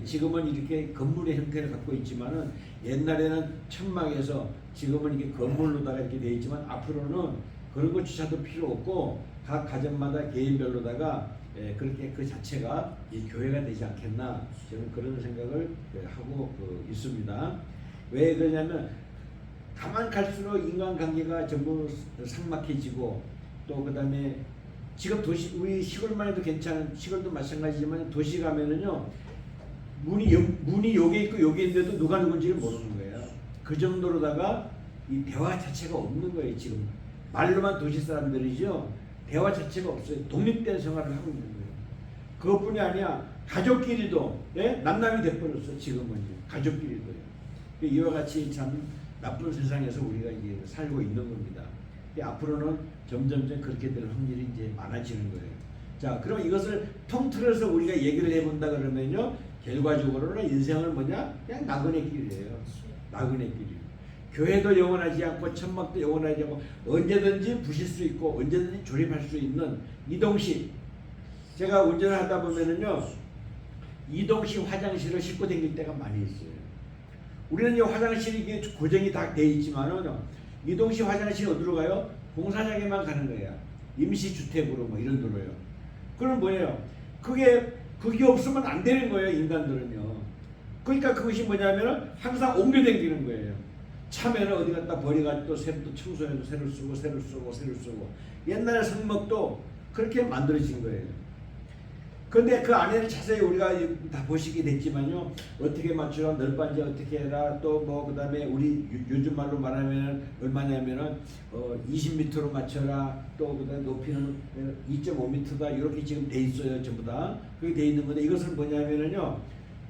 지금은 이렇게 건물의 형태를 갖고 있지만은 옛날에는 천막에서, 지금은 이게 건물로다가 이렇게 되어 있지만 앞으로는 그런 것조차도 필요 없고 각 가정마다 개인별로다가 그렇게 그 자체가 이 교회가 되지 않겠나, 저는 그런 생각을 하고 있습니다. 왜 그러냐면 가만 갈수록 인간관계가 전부 삭막해지고, 또 그 다음에 지금 도시 우리 시골만 해도 괜찮은 시골도 마찬가지지만 도시 가면은요 문이 여기 있고 여기 있는데도 누가 누군지를 모르는 거예요. 그 정도로다가 이 대화 자체가 없는 거예요. 지금 말로만 도시 사람들이죠. 대화 자체가 없어요. 독립된 생활을 하고 있는 거예요. 그것뿐이 아니야. 가족끼리도 남남이 돼버렸어. 지금은 가족끼리도요. 이와 같이 참 나쁜 세상에서 우리가 이제 살고 있는 겁니다. 앞으로는 점점 그렇게 될 확률이 이제 많아지는 거예요. 자, 그럼 이것을 통틀어서 우리가 얘기를 해본다 그러면요, 결과적으로는 인생을 뭐냐? 그냥 나그네 길이에요. 나그네 길이. 교회도 영원하지 않고 천막도 영원하지 않고 언제든지 부실 수 있고 언제든지 조립할 수 있는 이동식. 제가 운전을 하다 보면은요, 이동식 화장실을 싣고 다닐 때가 많이 있어요. 우리는 이 화장실이 이게 고정이 다 돼 있지만은 이동식 화장실 어디로 가요? 공사장에만 가는 거야. 임시주택으로 뭐 이런 데로요. 그럼 뭐예요? 그게 없으면 안 되는 거예요, 인간들은요. 그러니까 그것이 뭐냐면은 항상 옮겨다니는 거예요. 차면은 어디 갖다 버려가지고 또 새로 또 청소해도 새로 쓰고. 옛날에 성막도 그렇게 만들어진 거예요. 근데 그 안에는 자세히 우리가 다 보시게 됐지만요, 어떻게 맞추라, 널빤지 어떻게 해라, 또 뭐 그다음에 우리 요즘 말로 말하면 얼마냐면은 20m로 맞춰라, 또 그다음에 높이는 2.5m다 이렇게 지금 돼 있어요. 전부 다 그게 돼 있는 건데, 이것은 뭐냐면은요,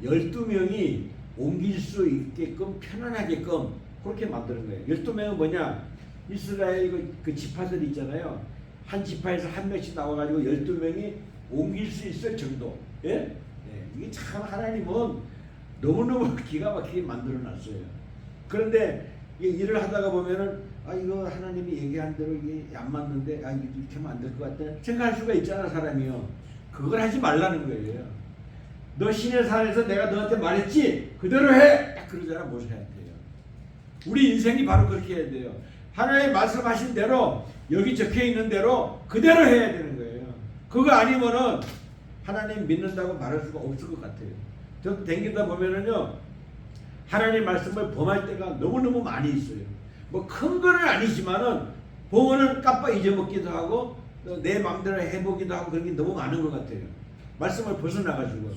12명이 옮길 수 있게끔 편안하게끔 그렇게 만드는 거예요. 12명은 뭐냐, 이스라엘 그 지파들 있잖아요. 한 지파에서 한 명씩 나와가지고 12명이 옮길 수 있을 정도. 예? 이게 참 하나님은 너무너무 기가 막히게 만들어 놨어요. 그런데 일을 하다가 보면은 이거 하나님이 얘기한 대로 이게 안 맞는데 이렇게 하면 안 될 것 같다 생각할 수가 있잖아, 사람이요. 그걸 하지 말라는 거예요. 너 신의 산에서 내가 너한테 말했지? 그대로 해! 딱 그러잖아. 못 해야 돼요. 우리 인생이 바로 그렇게 해야 돼요. 하나님 말씀하신 대로, 여기 적혀 있는 대로 그대로 해야 되는 거예요. 그거 아니면은 하나님 믿는다고 말할 수가 없을 것 같아요. 저 댕기다 보면은요, 하나님 말씀을 범할 때가 너무너무 많이 있어요. 뭐 큰 거는 아니지만은 보면은 깜빡 잊어먹기도 하고 내 마음대로 해보기도 하고 그런 게 너무 많은 것 같아요. 말씀을 벗어나가지고.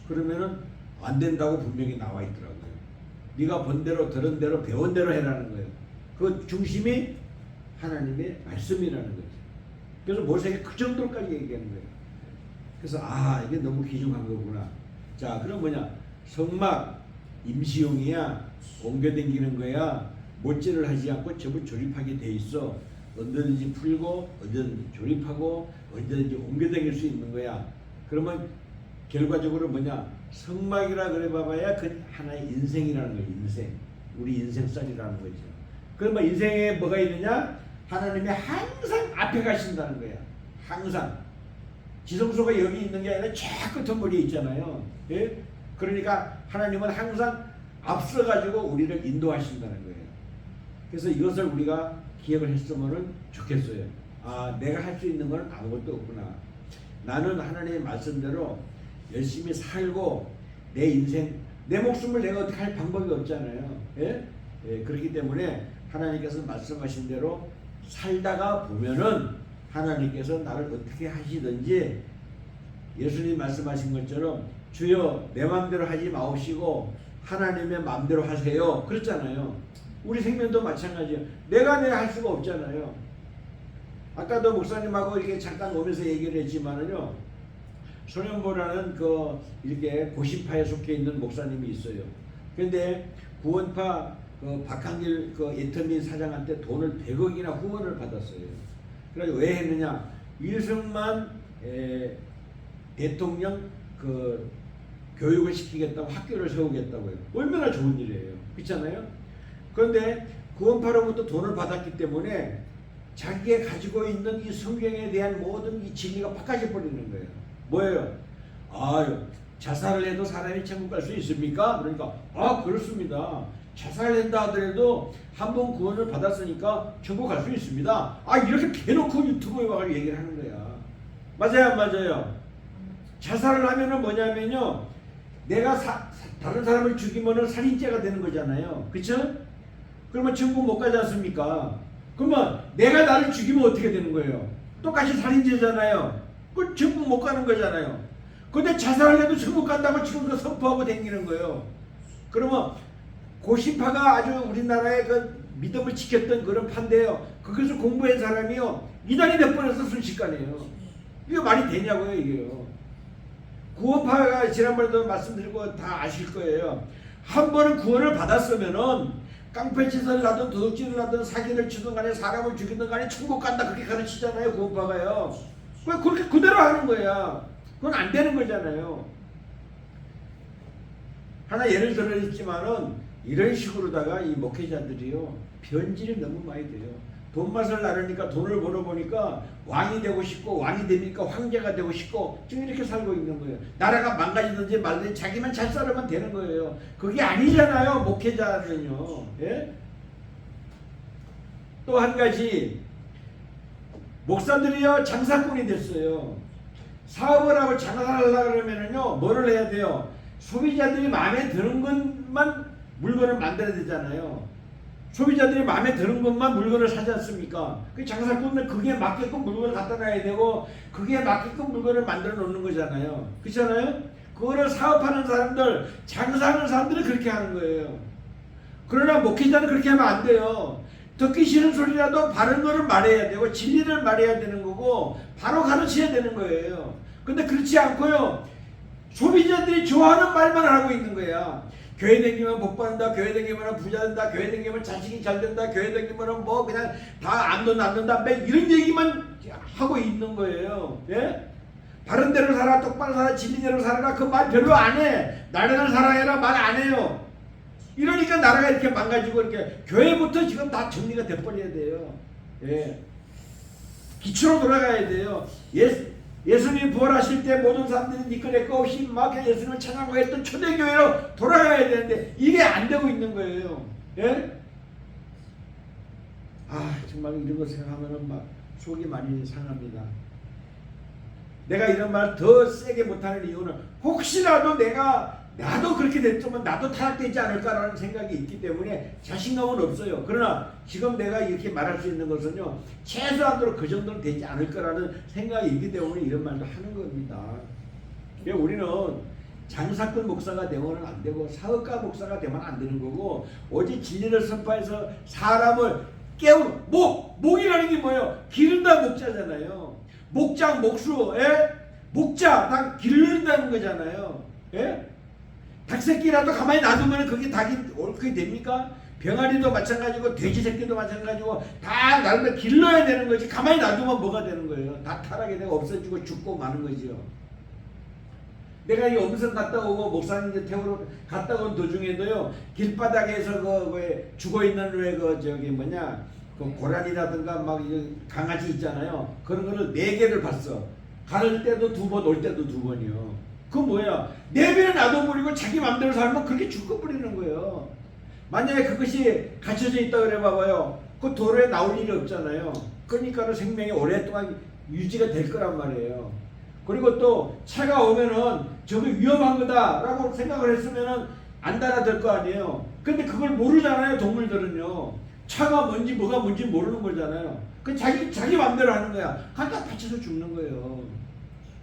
그러면은 안 된다고 분명히 나와 있더라고요. 네가 본 대로 들은 대로 배운 대로 해라는 거예요. 그 중심이 하나님의 말씀이라는 거죠. 그래서 모세에게 그 정도까지 얘기하는 거예요. 그래서 이게 너무 귀중한 거구나. 자, 그럼 뭐냐? 성막 임시용이야, 옮겨다니는 거야, 못질을 하지 않고 전부 조립하게 돼 있어. 언제든지 풀고 언제든지 조립하고 언제든지 옮겨다닐 수 있는 거야. 그러면 결과적으로 뭐냐? 성막이라 그래 봐봐야 그 하나의 인생이라는 거예요. 인생. 우리 인생살이라는 거죠. 그러면 인생에 뭐가 있느냐? 하나님이 항상 앞에 가신다는 거야. 항상. 지성소가 여기 있는 게 아니라 저 끝은 머리에 있잖아요. 예? 그러니까 하나님은 항상 앞서가지고 우리를 인도하신다는 거예요. 그래서 이것을 우리가 기억을 했으면 좋겠어요. 내가 할 수 있는 건 아무것도 없구나. 나는 하나님의 말씀대로 열심히 살고 내 인생, 내 목숨을 내가 어떻게 할 방법이 없잖아요. 예? 그렇기 때문에 하나님께서 말씀하신 대로 살다가 보면은 하나님께서 나를 어떻게 하시든지, 예수님 말씀하신 것처럼 주여 내 마음대로 하지 마옵시고 하나님의 마음대로 하세요. 그렇잖아요. 우리 생명도 마찬가지예요. 내가 할 수가 없잖아요. 아까도 목사님하고 이렇게 잠깐 오면서 얘기를 했지만은요, 소년보라는 이렇게 고신파에 속해 있는 목사님이 있어요. 그런데 구원파 박한길 예터민 사장한테 돈을 100억이나 후원을 받았어요. 그래서 왜 했느냐? 이승만 대통령 교육을 시키겠다고 학교를 세우겠다고요. 얼마나 좋은 일이에요. 그렇잖아요? 그런데 구원파로부터 돈을 받았기 때문에 자기가 가지고 있는 이 성경에 대한 모든 이 진리가 바꿔져 버리는 거예요. 뭐예요? 자살을 해도 사람이 천국 갈 수 있습니까? 그러니까 그렇습니다. 자살을 한다 하더라도 한 번 구원을 받았으니까 천국 갈 수 있습니다. 이렇게 대놓고 유튜브에 와서 얘기를 하는 거야. 맞아요, 안 맞아요? 자살을 하면은 뭐냐면요, 내가 다른 사람을 죽이면은 살인죄가 되는 거잖아요. 그렇죠? 그러면 천국 못 가지 않습니까? 그러면 내가 나를 죽이면 어떻게 되는 거예요? 똑같이 살인죄잖아요. 그 천국 못 가는 거잖아요. 근데 자살을 해도 천국 간다고 지금 그 선포하고 다니는 거예요. 그러면 고신파가 아주 우리나라의 그 믿음을 지켰던 그런 판데요. 그것을 공부한 사람이요. 이단이 돼버려서 순식간이에요. 이게 말이 되냐고요, 이게요. 구원파가 지난번에도 말씀드리고 다 아실 거예요. 한 번은 구원을 받았으면은 깡패짓을 하든 도둑질을 하든 사기를 치든 간에 사람을 죽이든 간에 천국 간다 그렇게 가르치잖아요, 구원파가요. 왜 그렇게 그대로 하는 거야? 그건 안 되는 거잖아요. 하나 예를 들어 있지만은 이런 식으로다가 이 목회자들이요 변질이 너무 많이 돼요. 돈 맛을 나르니까 돈을 벌어보니까 왕이 되고 싶고 왕이 되니까 황제가 되고 싶고 지금 이렇게 살고 있는 거예요. 나라가 망가지든지 말든지 자기만 잘 살면 되는 거예요. 그게 아니잖아요, 목회자는요. 예? 또 한 가지 목사들이요 장사꾼이 됐어요. 사업을 하고 장사를 하려고 그러면은요 뭐를 해야 돼요? 소비자들이 마음에 드는 것만 물건을 만들어야 되잖아요. 소비자들이 마음에 드는 것만 물건을 사지 않습니까? 그 장사꾼은 그게 맞게끔 물건을 갖다 놔야 되고 그게 맞게끔 물건을 만들어 놓는 거잖아요. 그렇잖아요? 그거를 사업하는 사람들, 장사하는 사람들이 그렇게 하는 거예요. 그러나 목회자는 그렇게 하면 안 돼요. 듣기 싫은 소리라도 바른 거를 말해야 되고 진리를 말해야 되는 거고 바로 가르쳐야 되는 거예요. 근데 그렇지 않고요. 소비자들이 좋아하는 말만 하고 있는 거야. 교회 다니면 복 받는다, 교회 다니면 부자 된다, 교회 다니면 자식이 잘 된다, 교회 다니면 뭐 그냥 다 안돈다 이런 얘기만 하고 있는 거예요. 예? 바른 대로 살아, 똑바로 살아, 진리대로 살아라 그 말 별로 안 해. 나라를 살아야라 말 안 해요. 이러니까 나라가 이렇게 망가지고 이렇게 교회부터 지금 다 정리가 돼버려야 돼요. 예. 기초로 돌아가야 돼요. 예수님이 부활하실 때 모든 사람들이 니꺼내꺼 없이 막 예수님을 찬양하고 했던 초대교회로 돌아가야 되는데 이게 안 되고 있는 거예요. 예? 아 정말 이런 거 생각하면 막 속이 많이 상합니다. 내가 이런 말 더 세게 못하는 이유는 혹시라도 나도 그렇게 됐으면 나도 타락되지 않을까라는 생각이 있기 때문에 자신감은 없어요. 그러나 지금 내가 이렇게 말할 수 있는 것은요 최소한도로 그 정도는 되지 않을 거라는 생각이 있기 때문에 이런 말도 하는 겁니다. 우리는 장사꾼 목사가 되면 안 되고 사업가 목사가 되면 안 되는 거고 오직 진리를 선포해서 사람을 깨우는 목이라는 게 뭐예요? 기른다 목자잖아요. 목장 목수 목자 다 기른다는 거잖아요. 예? 닭새끼라도 가만히 놔두면 그게 닭이 옳게 됩니까? 병아리도 마찬가지고 돼지 새끼도 마찬가지고 다 나름대로 길러야 되는 거지. 가만히 놔두면 뭐가 되는 거예요? 다 타락이 되고 없어지고 죽고 마는 거지요. 내가 이 엄선 갔다 오고 목사님 태우러 갔다 온 도중에도요 길바닥에서 그 죽어 있는 그 고라니라든가 막 강아지 있잖아요. 그런 거를 4개를 봤어. 가를 때도 2번, 올 때도 2번이요. 그건 뭐야? 내비를 놔둬버리고 자기 맘대로 살면 그렇게 죽어버리는 거예요. 만약에 그것이 갇혀져 있다 그래 봐봐요. 그 도로에 나올 일이 없잖아요. 그러니까 생명이 오랫동안 유지가 될 거란 말이에요. 그리고 또 차가 오면은 저게 위험한 거다라고 생각을 했으면은 안 달아들 거 아니에요. 근데 그걸 모르잖아요, 동물들은요. 차가 뭔지 뭐가 뭔지 모르는 거잖아요. 그 자기 맘대로 하는 거야. 갖다 다쳐서 죽는 거예요.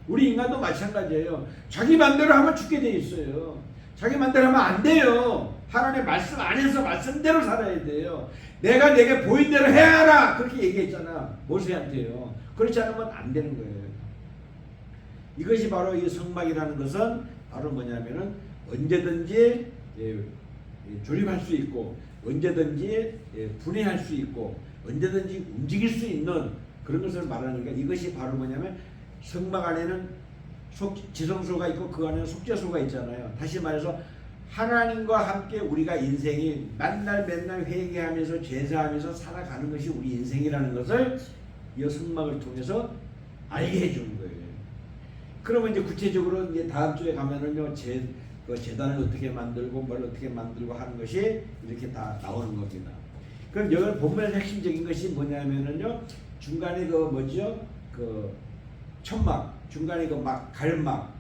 우리 인간도 마찬가지예요. 자기 맘대로 하면 죽게 돼 있어요. 자기 맘대로 하면 안 돼요. 하나님의 말씀 안에서 말씀대로 살아야 돼요. 내가 내게 보인 대로 해야 하라 그렇게 얘기했잖아, 모세한테요. 그렇지 않으면 안 되는 거예요. 이것이 바로 이 성막이라는 것은 바로 뭐냐면은 언제든지 조립할 수 있고 언제든지 분해할 수 있고 언제든지 움직일 수 있는 그런 것을 말하니까 이것이 바로 뭐냐면 성막 안에는 지성소가 있고 그 안에는 속죄소가 있잖아요. 다시 말해서 하나님과 함께 우리가 인생이 맨날 회개하면서 제사하면서 살아가는 것이 우리 인생이라는 것을 이 성막을 통해서 알게 해주는 거예요. 그러면 이제 구체적으로 이제 다음 주에 가면은요 그 제단을 어떻게 만들고 뭘 어떻게 만들고 하는 것이 이렇게 다 나오는 겁니다. 그럼 여기 본문의 핵심적인 것이 뭐냐면은요 중간에 그 천막 중간에 그 갈막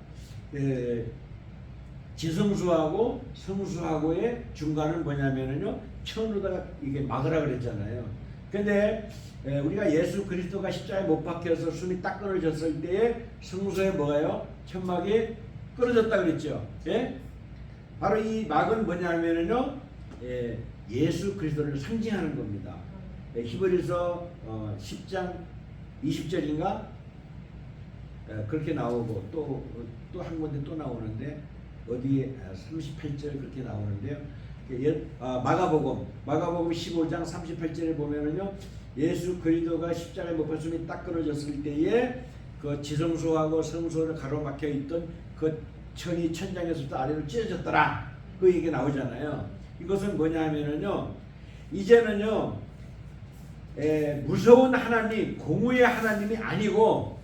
지성수하고 성수하고의 중간은 뭐냐면은요 천으로다가 이게 막으라 그랬잖아요. 근데 우리가 예수 그리스도가 십자가에 못 박혀서 숨이 딱 끊어졌을 때에 성소에 뭐가요? 천막이 끊어졌다 그랬죠. 예? 바로 이 막은 뭐냐면은요, 예수 그리스도를 상징하는 겁니다. 히브리서 10장 20절인가 그렇게 나오고 또 한 군데 또 나오는데 어디에 38절 그렇게 나오는데요. 마가복음 15장 38절에 보면은요, 예수 그리스도가 십자가에 못 박힘이 딱 끊어졌을 때에 그 지성소하고 성소를 가로막혀 있던 그 천이 천장에서부터 아래로 찢어졌더라, 그 얘기 나오잖아요. 이것은 뭐냐면은요, 이제는요, 무서운 하나님, 공의의 하나님이 아니고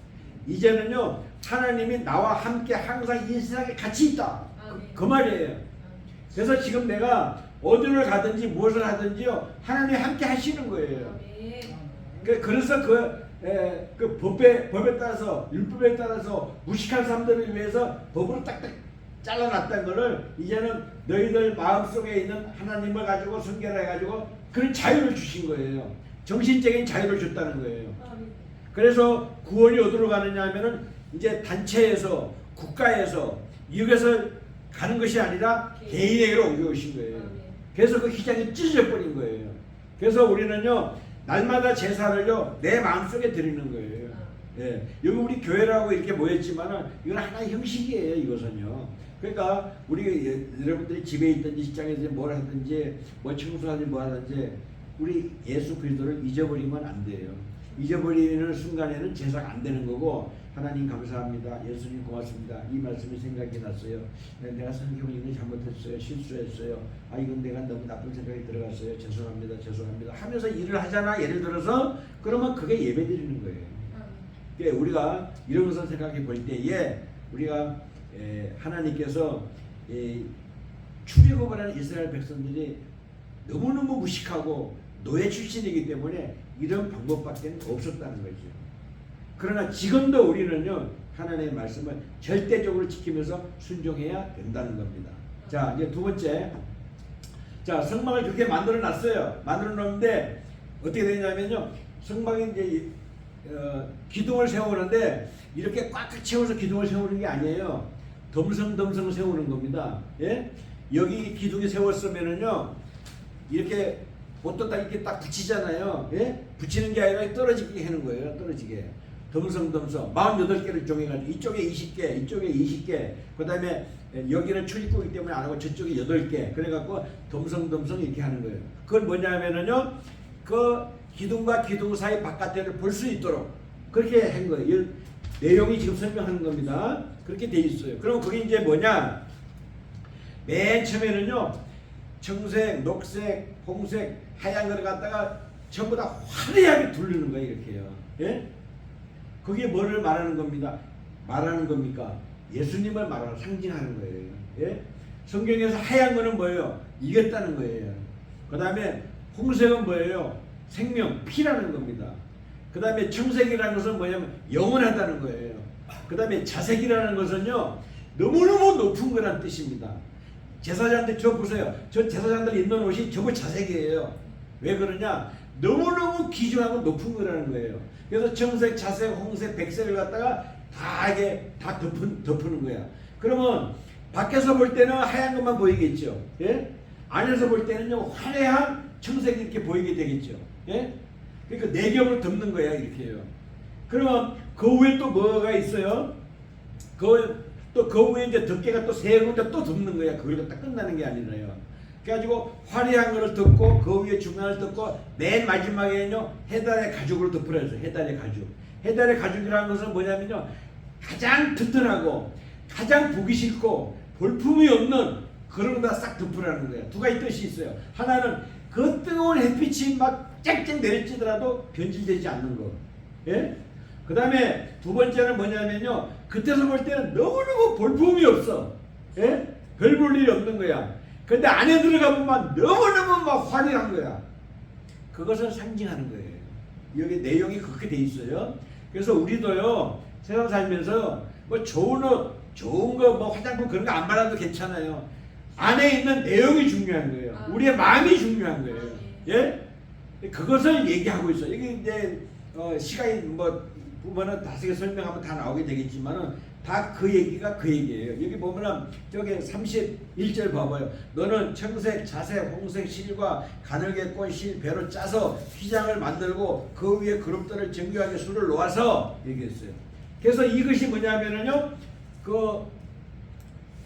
이제는요, 하나님이 나와 함께 항상 이 세상에 같이 있다, 그 말이에요. 그래서 지금 내가 어디를 가든지 무엇을 하든지요, 하나님이 함께 하시는 거예요. 그래서 그 법에 따라서, 율법에 따라서 무식한 사람들을 위해서 법으로 딱딱 잘라놨다는 것을 이제는 너희들 마음속에 있는 하나님을 가지고 성결해가지고 그런 자유를 주신 거예요. 정신적인 자유를 줬다는 거예요. 그래서 구원이 어디로 가느냐 하면은 이제 단체에서, 국가에서, 이국에서 가는 것이 아니라 개인에게로 옮겨오신 거예요. 그래서 그 휘장이 찢어져 버린 거예요. 그래서 우리는요, 날마다 제사를요, 내 마음속에 드리는 거예요. 예, 여기 우리 교회라고 이렇게 모였지만은 이건 하나의 형식이에요. 이것은요. 그러니까 우리 여러분들이 집에 있든지 직장에서 뭘 하든지 뭐 청소하든지 뭐 하든지 우리 예수 그리스도를 잊어버리면 안 돼요. 잊어버리는 순간에는 제사가 안 되는 거고, 하나님 감사합니다, 예수님 고맙습니다, 이 말씀이 생각이 났어요. 내가 성경을 읽는 잘못했어요, 실수했어요, 이건 내가 너무 나쁜 생각이 들어갔어요, 죄송합니다 하면서 일을 하잖아. 예를 들어서 그러면 그게 예배드리는 거예요. 그러니까 우리가 이런 것을 생각해 볼 때에 우리가 하나님께서 출애굽을 하는 이스라엘 백성들이 너무너무 무식하고 노예 출신이기 때문에 이런 방법밖에 없었다는 거죠. 그러나 지금도 우리는요, 하나님의 말씀을 절대적으로 지키면서 순종해야 된다는 겁니다. 자, 이제 두 번째, 자, 성막을 그렇게 만들어 놨어요. 만들어 놓는데 어떻게 되냐면요, 성막에 이제 기둥을 세우는데 이렇게 꽉꽉 채워서 기둥을 세우는 게 아니에요. 덤성덤성 세우는 겁니다. 예? 여기 기둥이 세웠으면은요, 이렇게 옷도 딱 이렇게 딱 붙이잖아요. 예? 붙이는 게 아니라 떨어지게 하는 거예요. 떨어지게. 덤성덤성 48개를 정해가지고 이쪽에 20개, 이쪽에 20개, 그 다음에 여기는 출입구이기 때문에 안 하고 저쪽에 8개, 그래갖고 덤성덤성 이렇게 하는 거예요. 그건 뭐냐면은요, 그 기둥과 기둥 사이 바깥에를 볼 수 있도록 그렇게 한 거예요. 내용이 지금 설명하는 겁니다. 그렇게 돼 있어요. 그럼 그게 이제 뭐냐, 맨 처음에는요, 청색, 녹색, 홍색, 하얀 걸 갖다가 전부 다 화려하게 두르는 거예요. 이렇게요. 예? 그게 뭐를 말하는 겁니다. 말하는 겁니까? 예수님을 말하는, 상징하는 거예요. 예? 성경에서 하얀 거는 뭐예요? 이겼다는 거예요. 그 다음에 홍색은 뭐예요? 생명, 피라는 겁니다. 그 다음에 청색이라는 것은 뭐냐면 영원하다는 거예요. 그 다음에 자색이라는 것은요, 너무너무 높은 거란 뜻입니다. 제사장들 저 보세요. 저 제사장들 입는 옷이 전부 자색이에요. 왜 그러냐? 너무너무 귀중하고 높은 거라는 거예요. 그래서 청색, 자색, 홍색, 백색을 갖다가 다 이게 다 덮는 거야. 그러면 밖에서 볼 때는 하얀 것만 보이겠죠. 예? 안에서 볼 때는요, 화려한 청색이 이렇게 보이게 되겠죠. 예? 그러니까 네 겹으로 덮는 거야, 이렇게요. 그러면 그 위에 또 뭐가 있어요? 그 위에 이제 덮개가 또 세 군데 또 덮는 거야. 그걸로 딱 끝나는 게 아니라요. 그래가지고 화려한 거를 덮고 그 위에 중간을 덮고 맨 마지막에는요, 해달의 가죽으로 덮으라 했어요. 해달의 가죽. 해달의 가죽이라는 것은 뭐냐면요, 가장 튼튼하고 가장 보기 싫고 볼품이 없는 그런 거 다 싹 덮으라는 거예요. 두 가지 뜻이 있어요. 하나는 그 뜨거운 햇빛이 막 쨍쨍 내리쬐더라도 변질되지 않는 거. 예? 그 다음에 두 번째는 뭐냐면요, 그때서 볼 때는 너무너무 볼품이 없어. 예? 별 볼 일이 없는 거야. 근데 안에 들어가면 막 너무너무 막 화려한 거야. 그것을 상징하는 거예요. 여기 내용이 그렇게 돼 있어요. 그래서 우리도요, 세상 살면서 뭐 좋은 옷, 좋은 거, 뭐 화장품 그런 거 안 발라도 괜찮아요. 안에 있는 내용이 중요한 거예요. 우리의 마음이 중요한 거예요. 예? 그것을 얘기하고 있어요. 이게 이제 시간이 뭐 보면은 다섯 설명하면 다 나오게 되겠지만은 다 그 얘기가 그 얘기예요. 여기 보면은 저기 31절 봐봐요. 너는 청색, 자색, 홍색 실과 가늘게 꼰 실 배로 짜서 휘장을 만들고 그 위에 그룹들을 정교하게 술을 놓아서 얘기했어요. 그래서 이것이 뭐냐면은요, 그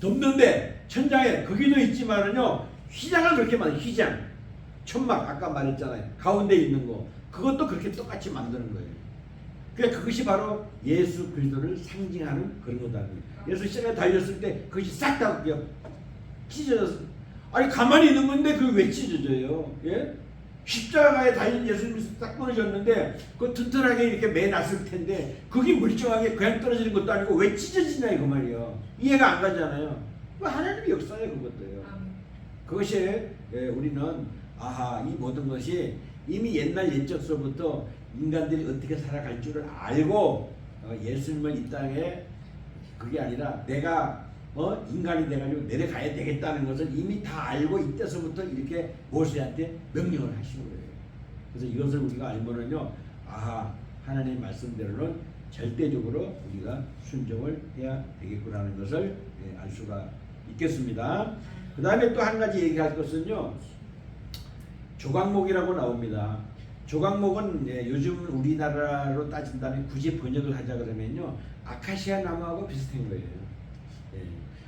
덮는데 천장에 거기도 있지만은요, 휘장을 그렇게 만들, 휘장, 천막 아까 말했잖아요. 가운데 있는 거 그것도 그렇게 똑같이 만드는 거예요. 그러니까 그것이 바로 예수 그리스도를 상징하는 그런 거다. 예수 십자가에 달렸을 때 그것이 싹 다 찢어졌어. 아니 가만히 있는 건데 그게 왜 찢어져요? 예? 십자가에 달린 예수님이 딱 떨어졌는데 그 튼튼하게 이렇게 매놨을 텐데 그게 멀쩡하게 그냥 떨어지는 것도 아니고 왜 찢어지냐 이거 말이에요. 이해가 안 가잖아요. 그 하나님의 역사예요 그것도요. 그것이 우리는 아하 이 모든 것이 이미 옛날 옛적서부터 인간들이 어떻게 살아갈 줄을 알고 예수님을 이 땅에 그게 아니라 내가 인간이 돼가지고 내려가야 되겠다는 것을 이미 다 알고 이때서부터 이렇게 모세한테 명령을 하신 거예요. 그래서 이것을 우리가 알면은요, 아하 하나님 말씀대로는 절대적으로 우리가 순종을 해야 되겠구나는 것을 알 수가 있겠습니다. 그 다음에 또 한 가지 얘기할 것은요, 조각목이라고 나옵니다. 조각목은 요즘 우리나라로 따진다면 굳이 번역을 하자 그러면요, 아카시아 나무하고 비슷한 거예요.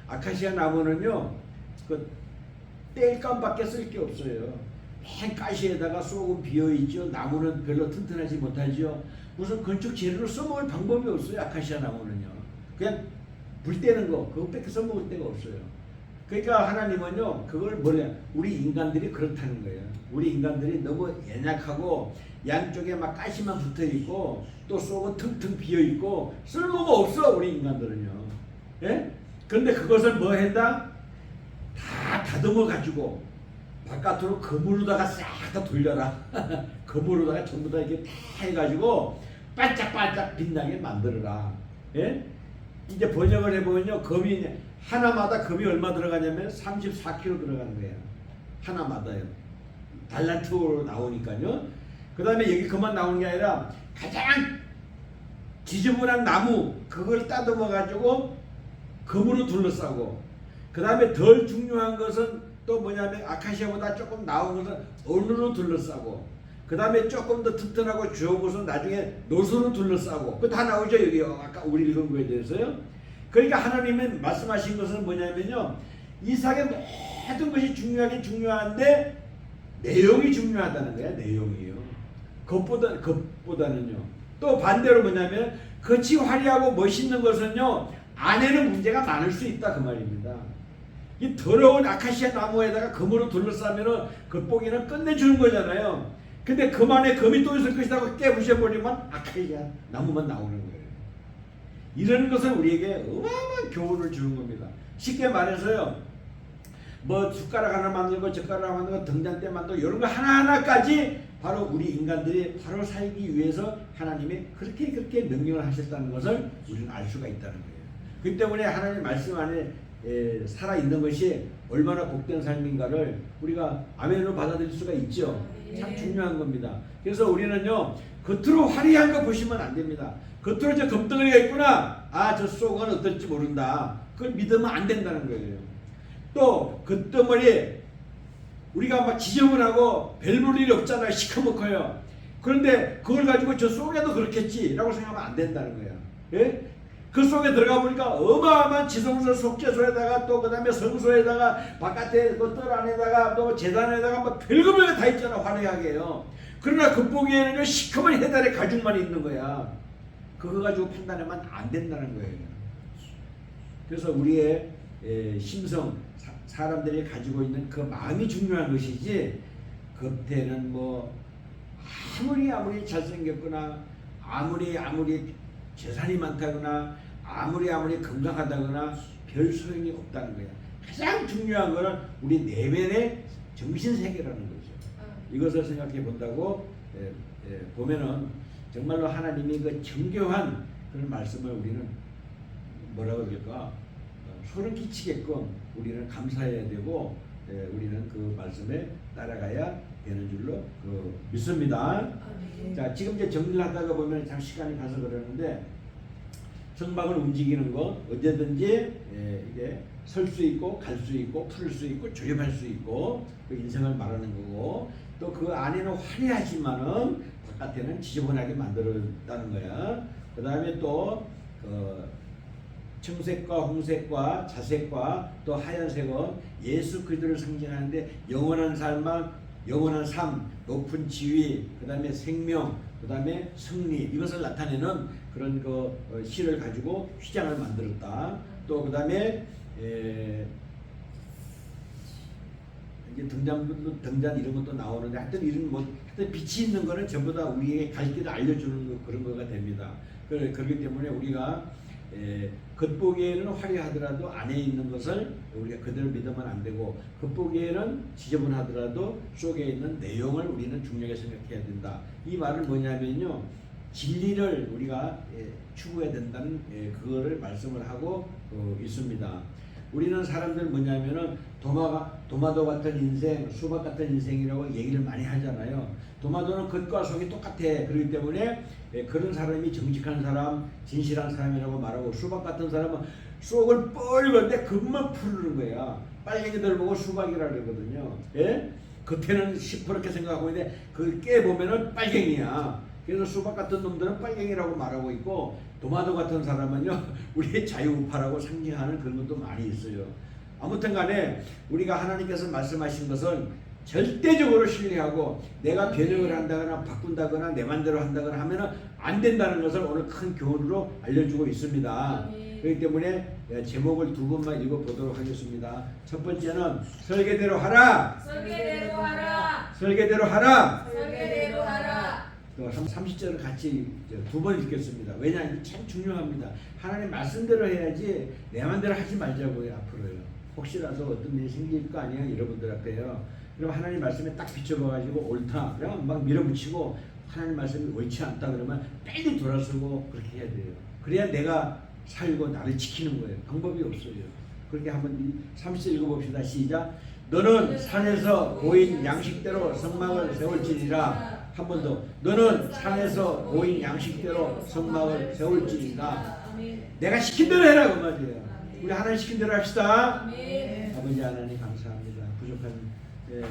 아카시아 나무는요, 그 땔감밖에 쓸 게 없어요. 맨 가시에다가 쏘고 비어 있죠. 나무는 별로 튼튼하지 못하죠. 무슨 건축 재료로 써먹을 방법이 없어요. 아카시아 나무는요. 그냥 불 떼는 거 그것밖에 써먹을 데가 없어요. 그러니까 하나님은요, 그걸 뭐냐, 우리 인간들이 그렇다는 거예요. 우리 인간들이 너무 연약하고 양쪽에 막 가시만 붙어 있고 또 쏘고 텅텅 비어 있고 쓸모가 없어 우리 인간들은요. 예? 그런데 그것을 뭐 한다? 다 다듬어 가지고 바깥으로 금으로다가 싹 다 돌려라. 금으로다가 전부 다 이렇게 다 해가지고 반짝반짝 빛나게 만들어라. 예? 이제 번역을 해보면요, 금이 하나마다 금이 얼마 들어가냐면 34kg 들어가는 거예요. 하나마다요. 달란트로 나오니까요. 그 다음에 여기 그만 나오는 게 아니라 가장 지저분한 나무 그걸 따듬어 가지고 금으로 둘러싸고, 그 다음에 덜 중요한 것은 또 뭐냐면 아카시아보다 조금 나은 것은 은으로 둘러싸고, 그 다음에 조금 더 튼튼하고 좋은 것은 나중에 노수로 둘러싸고, 그 다 나오죠 여기 아까 우리 읽은 거에 대해서요. 그러니까 하나님은 말씀하신 것은 뭐냐면요, 이삭의 모든 것이 중요하긴 중요한데 내용이 중요하다는 거야. 내용이요. 겉보다는요. 또 반대로 뭐냐면 겉이 화려하고 멋있는 것은요, 안에는 문제가 많을 수 있다 그 말입니다. 이 더러운 아카시아 나무에다가 금으로 둘러싸면은 겉보기는 끝내주는 거잖아요. 근데 금 안에 금이 또 있을 것이라고 깨부셔버리면 아카시아 나무만 나오는 거예요. 이런 것은 우리에게 어마어마한 교훈을 주는 겁니다. 쉽게 말해서요, 뭐 숟가락 하나 만들고 젓가락 하나 만들고 등잔대 만들고 이런 거 하나하나까지 바로 우리 인간들이 바로 살기 위해서 하나님이 그렇게 명령을 하셨다는 것을 우리는 알 수가 있다는 거예요. 그렇기 때문에 하나님 말씀 안에 살아있는 것이 얼마나 복된 삶인가를 우리가 아멘으로 받아들일 수가 있죠. 참 중요한 겁니다. 그래서 우리는요, 겉으로 화려한 거 보시면 안 됩니다. 겉으로 저 금덩어리가 있구나, 아 저 속은 어떨지 모른다, 그걸 믿으면 안 된다는 거예요. 또 겉덩어리 우리가 막 지저분하고 별 볼 일이 없잖아요. 시커멓고요. 그런데 그걸 가지고 저 속에도 그렇겠지라고 생각하면 안 된다는 거예요. 예? 그 속에 들어가 보니까 어마어마한 지성소 속죄소에다가 또 그 다음에 성소에다가 바깥에 그 뜰 안에다가 또 제단에다가 뭐 별거별 다 있잖아, 화려하게요. 그러나 겉보기에는 시커먼 해달의 가죽만 있는 거야. 그거 가지고 판단하면 안 된다는 거예요. 그래서 우리의 심성, 사람들이 가지고 있는 그 마음이 중요한 것이지, 겉에는 뭐 아무리 잘생겼거나 아무리 재산이 많다거나 아무리 건강하다거나 별 소용이 없다는 거야. 가장 중요한 거는 우리 내면의 정신세계라는 거죠. 이것을 생각해 본다고 보면은 정말로 하나님이 그 정교한 그런 말씀을 우리는 뭐라고 그럴까, 소름 끼치게끔 우리는 감사해야 되고, 우리는 그 말씀에 따라가야 되는 줄로 믿습니다. 아멘. 자, 지금 이제 정리를 하다가 보면 참 시간이 가서 그러는데 성막을 움직이는 거 언제든지 이게 설 수 있고 갈 수 있고 풀 수 있고 조립할 수 있고 그 인생을 말하는 거고 또 그 안에는 화려하지만은 바깥에는 지저분하게 만들었다는 거야. 그 다음에 또 청색과 홍색과 자색과 또 하얀색은 예수 그리스도를 상징하는데 영원한 삶, 높은 지위, 그 다음에 생명, 그 다음에 승리 이것을 나타내는 그런 시를 가지고 휘장을 만들었다. 또 그 다음에 이제 등잔 이런 것도 나오는데 하여튼 이런 하여튼 빛이 있는 거는 전부 다 우리에게 갈 길을 알려주는 그런 거가 됩니다. 그렇기 때문에 우리가 겉보기에는 화려하더라도 안에 있는 것을 우리가 그대로 믿으면 안 되고 겉보기에는 지저분하더라도 속에 있는 내용을 우리는 중요하게 생각해야 된다. 이 말은 뭐냐면요, 진리를 우리가 추구해야 된다는 그거를 말씀을 하고 있습니다. 우리는 사람들 뭐냐면은 도마도 같은 인생, 수박 같은 인생이라고 얘기를 많이 하잖아요. 도마도는 겉과 속이 똑같아. 그렇기 때문에 그런 사람이 정직한 사람, 진실한 사람이라고 말하고, 수박 같은 사람은 속을 뻘건데 겉만 푸르는 거야. 빨갱이들 보고 수박이라 그러거든요. 예? 겉에는 시퍼렇게 생각하고 있는데 그 깨보면은 빨갱이야. 그래서 수박 같은 놈들은 빨갱이라고 말하고 있고, 도마도 같은 사람은요 우리의 자유우파라고 상징하는 그런 것도 많이 있어요. 아무튼 간에 우리가 하나님께서 말씀하신 것은 절대적으로 신뢰하고 내가 변형을 한다거나 바꾼다거나 내 맘대로 한다거나 하면은 안 된다는 것을 오늘 큰 교훈으로 알려주고 있습니다. 그렇기 때문에 제목을 두 번만 읽어보도록 하겠습니다. 첫 번째는 설계대로 하라. 설계대로 하라. 설계대로 하라. 설계대로 하라. 또 30절을 같이 두 번 읽겠습니다. 왜냐하면 이게 참 중요합니다. 하나님 말씀대로 해야지 내 맘대로 하지 말자고요. 앞으로요. 혹시라도 어떤 일이 생길 거 아니에요. 여러분들 앞에요. 그럼 하나님 말씀에 딱 비춰봐가지고 옳다. 그러면 막 밀어붙이고 하나님 말씀이 옳지 않다 그러면 빨리 돌아서고 그렇게 해야 돼요. 그래야 내가 살고 나를 지키는 거예요. 방법이 없어요. 그렇게 한번 30절 읽어봅시다. 시작. 너는 산에서 보인 양식대로 성막을 세울지니라. 한 번 더. 너는 산에서 보인 양식대로 성막을 세울지니라. 내가 시킨 대로 해라 그 말이에요. 우리 하나님 시킨 대로 합시다. 아버지 하나님 감사합니다. 부족한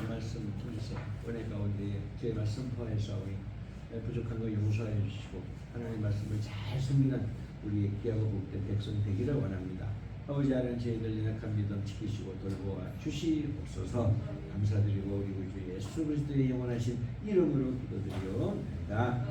말씀을 통해서 은혜 가운데 제 말씀 포함해서 우리 부족한 거 용서해 주시고 하나님 말씀을 잘 숨기는 우리의 귀하고 복된 백성이 되기를 원합니다. 아버지 하나님 저희들 연약한 믿음 지키시고 돌보아 주시옵소서. 감사드리고 우리 구주 예수 그리스도의 영원하신 이름으로 기도드리옵나이다.